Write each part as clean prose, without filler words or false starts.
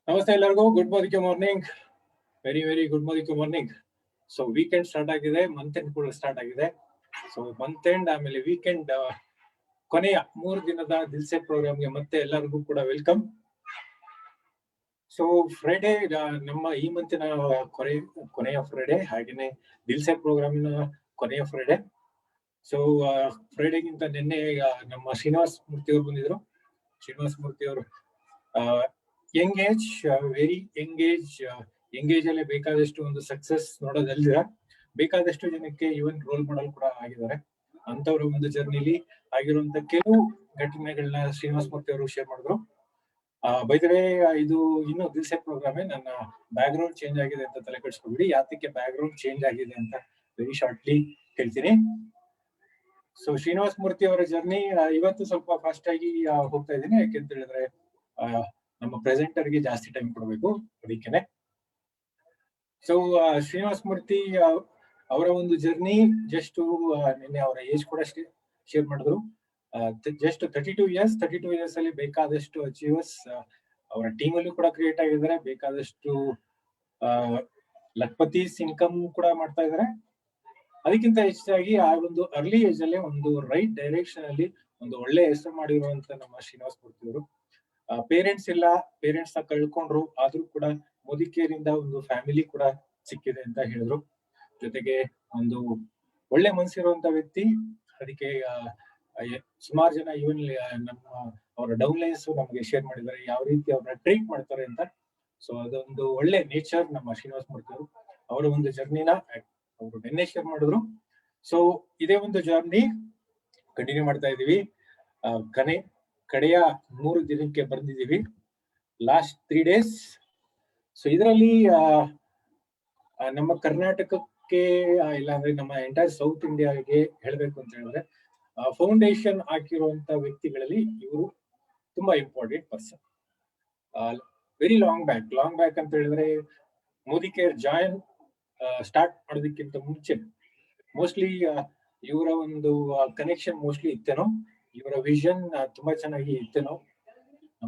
ನಮಸ್ತೆ ಎಲ್ಲರಿಗೂ. Good morning. Very good morning. So weekend start ಆಗಿದೆ, ಮಂತ್ ಎಂಡ್ ಕೂಡ ಸ್ಟಾರ್ಟ್ ಆಗಿದೆ. ಸೊ ಮಂತ್ ಎಂಡ್ ಆಮೇಲೆ ವೀಕೆಂಡ್ ಕೊನೆಯ 3 ದಿನದ ದಿಲ್ಸೆ ಪ್ರೋಗ್ರಾಮ್ಗೆ ಮತ್ತೆ ಎಲ್ಲರಿಗೂ ಕೂಡ ವೆಲ್ಕಮ್. ಸೊ ಫ್ರೈಡೇ ನಮ್ಮ ಈ ಮಂತಿನ ಕೊನೆಯ ಫ್ರೈಡೇ, ಹಾಗೇನೆ ದಿಲ್ಸೆ ಪ್ರೋಗ್ರಾಮಿನ ಕೊನೆಯ ಫ್ರೈಡೇ. ಸೊ ಫ್ರೈಡೇಗಿಂತ ನಿನ್ನೆ ನಮ್ಮ ಶ್ರೀನಿವಾಸ್ ಮೂರ್ತಿ ಅವರು ಬಂದಿದ್ರು. ಶ್ರೀನಿವಾಸ್ ಮೂರ್ತಿ ಅವರು ಎಂಗೇಜ್, ವೆರಿ ಎಂಗೇಜ್ ಅಲ್ಲೇ ಬೇಕಾದಷ್ಟು ಒಂದು ಸಕ್ಸಸ್ ನೋಡೋದಲ್ದಿರ ಬೇಕಾದಷ್ಟು ಜನಕ್ಕೆ ಈವನ್ ರೋಲ್ ಮಾಡಲ್ ಕೂಡ ಆಗಿದ್ದಾರೆ. ಅಂತವ್ರ ಒಂದು ಜರ್ನಿಲಿ ಆಗಿರುವಂತ ಕೆಲವು ಘಟನೆಗಳನ್ನ ಶ್ರೀನಿವಾಸ್ ಮೂರ್ತಿ ಅವರು ಶೇರ್ ಮಾಡಿದ್ರು. ಬೈ ದ ವೇ, ಇದು ಇನ್ನು ದಿಲ್ಸೆ ಪ್ರೋಗ್ರಾಮೇ. ನನ್ನ ಬ್ಯಾಕ್ ಗ್ರೌಂಡ್ ಚೇಂಜ್ ಆಗಿದೆ ಅಂತ ತಲೆ ಕೆಡಿಸ್ಕೊಬಿಡಿ. ಯಾತಕ್ಕೆ ಬ್ಯಾಕ್ ಗ್ರೌಂಡ್ ಚೇಂಜ್ ಆಗಿದೆ ಅಂತ ವೆರಿ ಶಾರ್ಟ್ಲಿ ಹೇಳ್ತೀನಿ. ಸೊ ಶ್ರೀನಿವಾಸ್ ಮೂರ್ತಿ ಅವರ ಜರ್ನಿ ಇವತ್ತು ಸ್ವಲ್ಪ ಫಾಸ್ಟ್ ಆಗಿ ಹೋಗ್ತಾ ಇದ್ದೀನಿ, ಯಾಕೆಂತ ಹೇಳಿದ್ರೆ ನಮ್ಮ ಪ್ರೆಸೆಂಟರ್ಗೆ ಜಾಸ್ತಿ ಟೈಮ್ ಕೊಡಬೇಕು, ಅದಕ್ಕೇನೆ. ಸೊ ಶ್ರೀನಿವಾಸ್ ಮೂರ್ತಿ ಅವರ ಒಂದು ಜರ್ನಿ ಜಸ್ಟ್ ನಿನ್ನೆ ಅವರ ಏಜ್ ಕೂಡ ಶೇರ್ ಮಾಡಿದ್ರು. ಜಸ್ಟ್ 32 ಇಯರ್ಸ್ ಅಲ್ಲಿ ಬೇಕಾದಷ್ಟು ಅಚೀವರ್ಸ್ ಅವರ ಟೀಮ್ ಅಲ್ಲೂ ಕೂಡ ಕ್ರಿಯೇಟ್ ಆಗಿದ್ದಾರೆ. ಬೇಕಾದಷ್ಟು ಲಕ್ಪತೀಸ್ ಇನ್ಕಮ್ ಕೂಡ ಮಾಡ್ತಾ ಇದ್ದಾರೆ. ಅದಕ್ಕಿಂತ ಹೆಚ್ಚಾಗಿ ಆ ಒಂದು ಅರ್ಲಿ ಏಜ್ ಅಲ್ಲೇ ಒಂದು ರೈಟ್ ಡೈರೆಕ್ಷನ್ ಅಲ್ಲಿ ಒಂದು ಒಳ್ಳೆ ಹೆಸರು ಮಾಡಿರುವಂತ ನಮ್ಮ ಶ್ರೀನಿವಾಸ್ ಮೂರ್ತಿ ಅವರು. ಪೇರೆಂಟ್ಸ್ ಇಲ್ಲ, ಪೇರೆಂಟ್ಸ್ ನ ಕಳ್ಕೊಂಡ್ರು, ಆದ್ರೂ ಕೂಡ ಮೋದಿ ಕೇರ್ ಇಂದ ಒಂದು ಫ್ಯಾಮಿಲಿ ಕೂಡ ಸಿಕ್ಕಿದೆ ಅಂತ ಹೇಳಿದ್ರು. ಜೊತೆಗೆ ಒಂದು ಒಳ್ಳೆ ಮನಸ್ಸಿರುವಂತ ವ್ಯಕ್ತಿ. ಅದಕ್ಕೆ ಸುಮಾರು ಜನ ಇವನ್ ನಮ್ಮ ಅವರ ಡೌನ್ ಲೈನ್ಸ್ ನಮಗೆ ಶೇರ್ ಮಾಡಿದ್ದಾರೆ, ಯಾವ ರೀತಿ ಅವ್ರನ್ನ ಟ್ರೀಟ್ ಮಾಡ್ತಾರೆ ಅಂತ. ಸೊ ಅದೊಂದು ಒಳ್ಳೆ ನೇಚರ್ ನಮ್ಮ ಶ್ರೀನಿವಾಸ್ ಮೂರ್ತಿ ಅವರು. ಅವರ ಒಂದು ಜರ್ನಿನ ಅವರು ನಿನ್ನೆ ಶೇರ್ ಮಾಡಿದ್ರು. ಸೊ ಇದೇ ಒಂದು ಜರ್ನಿ ಕಂಟಿನ್ಯೂ ಮಾಡ್ತಾ ಇದೀವಿ. ಕಡೆಯ 3 ದಿನಕ್ಕೆ ಬಂದಿದ್ದೀವಿ, ಲಾಸ್ಟ್ 3 days. ಸೊ ಇದರಲ್ಲಿ ನಮ್ಮ ಕರ್ನಾಟಕಕ್ಕೆ ಇಲ್ಲಾಂದ್ರೆ ನಮ್ಮ ಎಂಟೈರ್ ಸೌತ್ ಇಂಡಿಯಾಗೆ ಹೇಳ್ಬೇಕು ಅಂತ ಹೇಳಿದ್ರೆ ಫೌಂಡೇಶನ್ ಹಾಕಿರುವಂತ ವ್ಯಕ್ತಿಗಳಲ್ಲಿ ಇವರು ತುಂಬಾ important person. Very long back ಅಂತ ಹೇಳಿದ್ರೆ ಮೋದಿ ಕೇರ್ ಜಾಯಿನ್ ಸ್ಟಾರ್ಟ್ ಮಾಡೋದಕ್ಕಿಂತ ಮುಂಚೆ ಮೋಸ್ಟ್ಲಿ ಇವರ ಒಂದು ಕನೆಕ್ಷನ್ ಮೋಸ್ಟ್ಲಿ ಇತ್ತೇನೋ, ಇವರ ವಿಷನ್ ತುಂಬಾ ಚೆನ್ನಾಗಿ ಇತ್ತೇನೋ.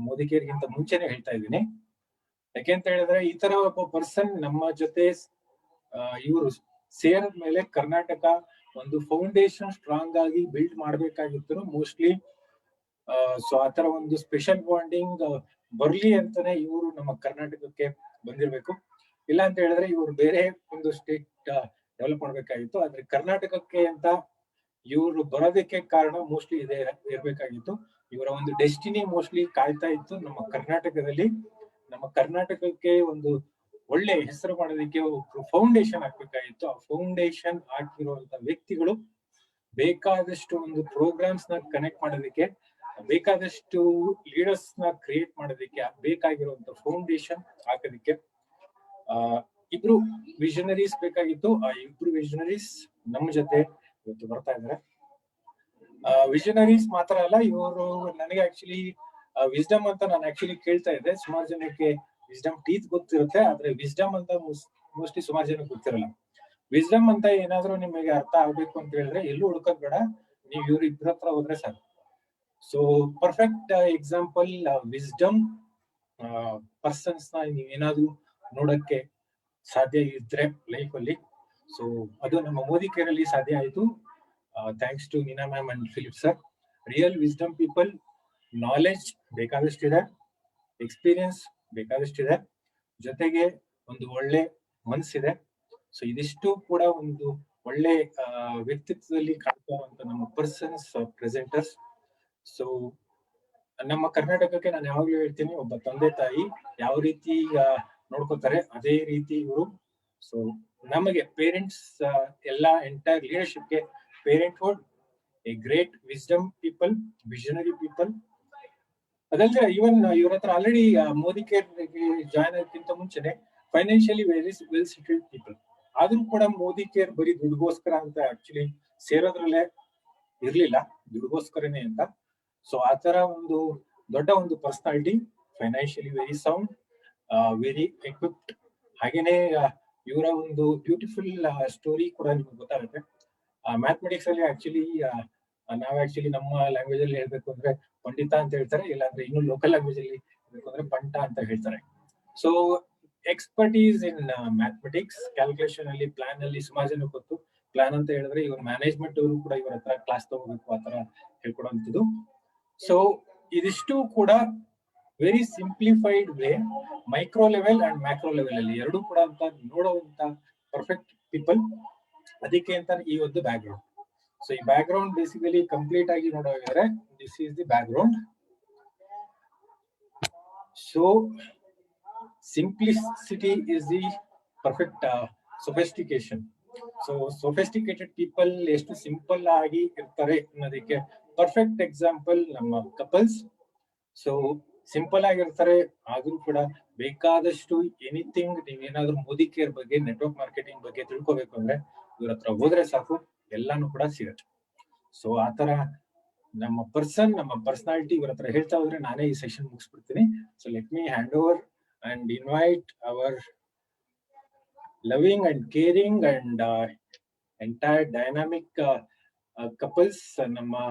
ಮೋದಿ ಕೇರ್ಗಿಂತ ಮುಂಚೆನೆ ಹೇಳ್ತಾ ಇದ್ದೀನಿ. ಯಾಕೆಂತ ಹೇಳಿದ್ರೆ ಈ ತರ ಒಬ್ಬ ಪರ್ಸನ್ ನಮ್ಮ ಜೊತೆ ಇವರು ಸೇರಿದ ಮೇಲೆ ಕರ್ನಾಟಕ ಒಂದು ಫೌಂಡೇಶನ್ ಸ್ಟ್ರಾಂಗ್ ಆಗಿ ಬಿಲ್ಡ್ ಮಾಡ್ಬೇಕಾಗಿತ್ತು ಮೋಸ್ಟ್ಲಿ. ಸೊ ಆತರ ಒಂದು ಸ್ಪೆಷಲ್ ಬಾಂಡಿಂಗ್ ಬರ್ಲಿ ಅಂತಾನೆ ಇವರು ನಮ್ಮ ಕರ್ನಾಟಕಕ್ಕೆ ಬಂದಿರ್ಬೇಕು. ಇಲ್ಲ ಅಂತ ಹೇಳಿದ್ರೆ ಇವರು ಬೇರೆ ಒಂದು ಸ್ಟೇಟ್ ಡೆವಲಪ್ ಮಾಡ್ಬೇಕಾಗಿತ್ತು. ಆದ್ರೆ ಕರ್ನಾಟಕಕ್ಕೆ ಅಂತ ಇವರು ಬರೋದಕ್ಕೆ ಕಾರಣ ಮೋಸ್ಟ್ಲಿ ಇದೇ ಇರ್ಬೇಕಾಗಿತ್ತು. ಇವರ ಒಂದು ಡೆಸ್ಟಿನಿ ಮೋಸ್ಟ್ಲಿ ಕಾಯ್ತಾ ಇತ್ತು ನಮ್ಮ ಕರ್ನಾಟಕದಲ್ಲಿ. ನಮ್ಮ ಕರ್ನಾಟಕಕ್ಕೆ ಒಂದು ಒಳ್ಳೆ ಹೆಸರು ಮಾಡೋದಕ್ಕೆ ಫೌಂಡೇಶನ್ ಹಾಕ್ಬೇಕಾಗಿತ್ತು. ಆ ಫೌಂಡೇಶನ್ ಹಾಕಿರುವಂತ ವ್ಯಕ್ತಿಗಳು ಬೇಕಾದಷ್ಟು ಒಂದು ಪ್ರೋಗ್ರಾಮ್ಸ್ ನ ಕನೆಕ್ಟ್ ಮಾಡೋದಕ್ಕೆ, ಬೇಕಾದಷ್ಟು ಲೀಡರ್ಸ್ ನ ಕ್ರಿಯೇಟ್ ಮಾಡೋದಕ್ಕೆ ಬೇಕಾಗಿರುವಂತ ಫೌಂಡೇಶನ್ ಹಾಕೋದಕ್ಕೆ ಇಬ್ರು ವಿಷನರೀಸ್ ಬೇಕಾಗಿತ್ತು. ಆ ಇಬ್ರು ವಿಷನರೀಸ್ ನಮ್ಮ ಜೊತೆ ಇವತ್ತು ಬರ್ತಾ ಇದ್ದಾರೆ. ವಿಷನರೀಸ್ ಮಾತ್ರ ಅಲ್ಲ, ಇವರು ನನಗೆ ಆಕ್ಚುಲಿ ವಿಸ್ಡಮ್ ಅಂತ ನಾನು ಆಕ್ಚುಲಿ ಕೇಳ್ತಾ ಇದ್ದೆ. ಸುಮಾರು ಜನಕ್ಕೆ ವಿಸ್ಡಮ್ ಟೀತ್ ಗೊತ್ತಿರುತ್ತೆ, ಆದ್ರೆ ವಿಸ್ಡಮ್ ಅಂತ ಮೋಸ್ಟ್ಲಿ ಸುಮಾರು ಜನಕ್ಕೆ ಗೊತ್ತಿರಲ್ಲ. ವಿಸ್ಡಮ್ ಅಂತ ಏನಾದ್ರೂ ನಿಮಗೆ ಅರ್ಥ ಆಗ್ಬೇಕು ಅಂತ ಹೇಳಿದ್ರೆ ಎಲ್ಲೂ ಹುಡುಕೋದ್ ಬೇಡ, ನೀವು ಇವ್ರ ಇಬ್ಬರ ಹತ್ರ ಹೋದ್ರೆ ಸಾಕು. So perfect example wisdom persons ನ ನೀವೇನಾದ್ರೂ ನೋಡಕ್ಕೆ ಸಾಧ್ಯ ಇದ್ರೆ ಲೈಫ್ ಅಲ್ಲಿ, ಸೊ ಅದು ನಮ್ಮ ಮೋದಿ ಕೇರ್ ಅಲ್ಲಿ ಸಾಧ್ಯ ಆಯ್ತು. Thanks to Neena ma'am and Philip sir. Real wisdom people, knowledge ಬೇಕಾದಷ್ಟಿದೆ, ಎಕ್ಸ್ಪೀರಿಯನ್ಸ್ ಬೇಕಾದಷ್ಟಿದೆ, ಜೊತೆಗೆ ಒಂದು ಒಳ್ಳೆ ಮನಸ್ಸಿದೆ. ಸೊ ಇದಿಷ್ಟು ಕೂಡ ಒಂದು ಒಳ್ಳೆ ವ್ಯಕ್ತಿತ್ವದಲ್ಲಿ ಕಾಣ್ತಾ ಇರುವಂತ ನಮ್ಮ ಪರ್ಸನ್ಸ್ ಪ್ರೆಸೆಂಟರ್ಸ್. ಸೊ ನಮ್ಮ ಕರ್ನಾಟಕಕ್ಕೆ ನಾನು ಯಾವಾಗ್ಲೂ ಹೇಳ್ತೀನಿ, ಒಬ್ಬ ತಂದೆ ತಾಯಿ ಯಾವ ರೀತಿ ನೋಡ್ಕೋತಾರೆ ಅದೇ ರೀತಿ ಇವರು. ಸೊ ನಮಗೆ ಪೇರೆಂಟ್ಸ್ ಎಲ್ಲ ಎಂಟೈರ್ ಲೀಡರ್ಶಿಪ್ಗೆ parenthood a great wisdom people, visionary people. ಅದಲ್ಲದೆ ಇವನ್ ಇವ್ರ ಹತ್ರ ಆಲ್ರೆಡಿ ಮೋದಿ ಕೇರ್ ಜಾಯ್ನ್ ಆಗೋಕ್ಕಿಂತ ಮುಂಚೆನೆ financially very well settled people. ಆದ್ರೂ ಕೂಡ ಮೋದಿ ಕೇರ್ ಬರೀ ದುಡ್ಗೋಸ್ಕರ ಅಂತ ಆಕ್ಚುಲಿ ಸೇರೋದ್ರಲ್ಲೇ ಇರ್ಲಿಲ್ಲ, ದುಡ್ಗೋಸ್ಕರನೇ ಅಂತ. ಸೊ ಆತರ ಒಂದು ದೊಡ್ಡ ಒಂದು personality, financially very sound, very equipped. ಹಾಗೇನೆ ಇವರ ಒಂದು ಬ್ಯೂಟಿಫುಲ್ ಸ್ಟೋರಿ ಕೂಡ ನಿಮ್ಗೆ ಗೊತ್ತಾಗುತ್ತೆ. ಮ್ಯಾಥಮೆಟಿಕ್ಸ್ ಅಲ್ಲಿ ಆಕ್ಚುಲಿ ನಾವ್ ಆಕ್ಚುಲಿ ನಮ್ಮ ಲ್ಯಾಂಗ್ವೇಜ್ ಅಲ್ಲಿ ಹೇಳ್ಬೇಕು ಅಂದ್ರೆ ಪಂಡಿತ ಅಂತ ಹೇಳ್ತಾರೆ, ಇಲ್ಲಾಂದ್ರೆ ಇನ್ನು ಲೋಕಲ್ ಲ್ಯಾಂಗ್ವೇಜ್ ಅಲ್ಲಿ ಹೇಳ್ಬೇಕು ಅಂದ್ರೆ ಪಂಟ ಅಂತ ಹೇಳ್ತಾರೆ. ಸೊ ಎಕ್ಸ್ಪರ್ಟೀಸ್ ಇನ್ ಮ್ಯಾಥಮೆಟಿಕ್ಸ್, ಕ್ಯಾಲ್ಕುಲೇಷನ್ ಅಲ್ಲಿ, ಪ್ಲಾನ್ ಅಲ್ಲಿ ಸುಮಾರು ಜನ ಗೊತ್ತು. ಪ್ಲಾನ್ ಅಂತ ಹೇಳಿದ್ರೆ ಇವ್ರ ಮ್ಯಾನೇಜ್ಮೆಂಟ್ ಅವರು ಕೂಡ ಇವ್ರ ಹತ್ರ ಕ್ಲಾಸ್ ತಗೋಬೇಕು, ಆತರ ಹೇಳ್ಕೊಡುವಂಥದ್ದು. ಸೊ ಇದಿಷ್ಟು ಕೂಡ very simplified way, micro level and macro level ಅಲ್ಲಿ ಎರಡೂ ಕೂಡ ಅಂತ ನೋಡುವಂತ ಪರ್ಫೆಕ್ಟ್ ಪೀಪಲ್. ಅದಕ್ಕೆ ಅಂತ ಈ ಒಂದು ಬ್ಯಾಕ್ ಗ್ರೌಂಡ್. ಸೊ ಈ ಬ್ಯಾಕ್ ಗ್ರೌಂಡ್ ಬೇಸಿಕಲಿ ಕಂಪ್ಲೀಟ್ ಆಗಿ ನೋಡೋದಾದ್ರೆ this is the back ground. So simplicity is the perfect sophistication. So sophisticated people ಎಷ್ಟು ಸಿಂಪಲ್ ಆಗಿ ಇರ್ತಾರೆ ಅನ್ನೋದಕ್ಕೆ ಪರ್ಫೆಕ್ಟ್ ಎಕ್ಸಾಂಪಲ್ ನಮ್ಮ ಕಪಲ್ಸ್. ಸೊ ಸಿಂಪಲ್ ಆಗಿರ್ತಾರೆ, ಆದ್ರೂ ಕೂಡ ಬೇಕಾದಷ್ಟು ಎನಿಥಿಂಗ್ ನೀವೇನಾದ್ರೂ ಮೋದಿ ಕೇರ್ ಬಗ್ಗೆ, ನೆಟ್ವರ್ಕ್ ಮಾರ್ಕೆಟಿಂಗ್ ಬಗ್ಗೆ ತಿಳ್ಕೊಬೇಕು ಅಂದ್ರೆ ಇವ್ರ ಹತ್ರ ಹೋದ್ರೆ ಸಾಕು, ಎಲ್ಲಾನು ಕೂಡ ಸಿಗತ್ತೆ. ಸೊ ಆತರ ನಮ್ಮ ಪರ್ಸನಾಲಿಟಿ ಇವ್ರ ಹತ್ರ ಹೇಳ್ತಾ ಹೋದ್ರೆ ನಾನೇ ಈ ಸೆಷನ್ ಮುಗಿಸ್ಬಿಡ್ತೀನಿ. So let me hand over and invite our loving and caring and entire dynamic couples. Namma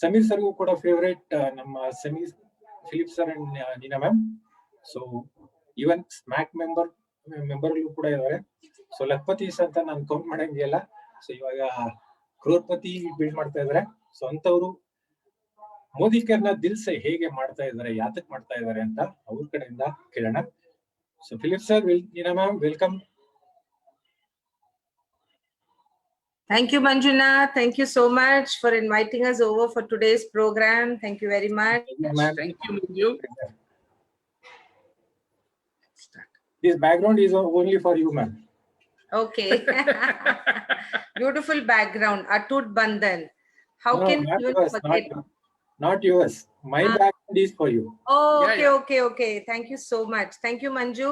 Samir sir gu kuda favorite namma Samir Philip sir and Nina ma'am. So even smack member lu kuda idare. So Lakpati anta ನಾನು count ಮಾಡಂಗಿಲ್ಲ. So ಇವಾಗ ಕ್ರೋರ್ಪತಿ build ಮಾಡ್ತಾ ಇದಾರೆ. So ಅಂತವರು ಮೋದಿ ಕೇರ್ನ ದಿಲ್ಸೆ ಹೇಗೆ ಮಾಡ್ತಾ ಇದ್ದಾರೆ, ಯಾತಕ್ ಮಾಡ್ತಾ ಇದ್ದಾರೆ ಅಂತ ಅವ್ರ ಕಡೆಯಿಂದ ಕೇಳೋಣ. So Philip sir, Nina ma'am, welcome. Thank you, Manjunath. Thank you so much for inviting us over for today's program. Thank you very much. Thank you, Manju. This background is only for you, ma'am. Okay. Beautiful background. Atut Bandhan. How can you forget? Not yours. My background is for you. Oh, okay, okay. Thank you so much. Thank you, Manju.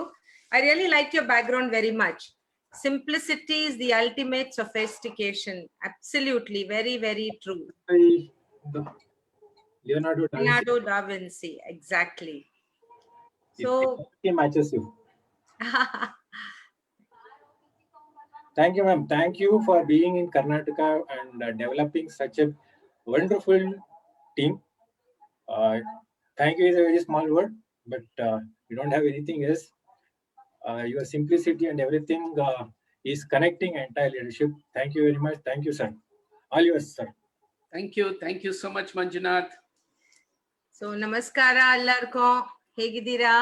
I really like your background very much. Simplicity is the ultimate sophistication. Absolutely. Very, very true. Leonardo da Vinci. Exactly. So it matches you. Thank you, ma'am. Thank you for being in Karnataka and developing such a wonderful team. Thank you is a very small word, but you don't have anything else. Your simplicity and everything is connecting entire leadership. Thank you very much. Thank you, sir. All yours, sir. Thank you so much, Manjunath. So namaskara allarko, hegidira?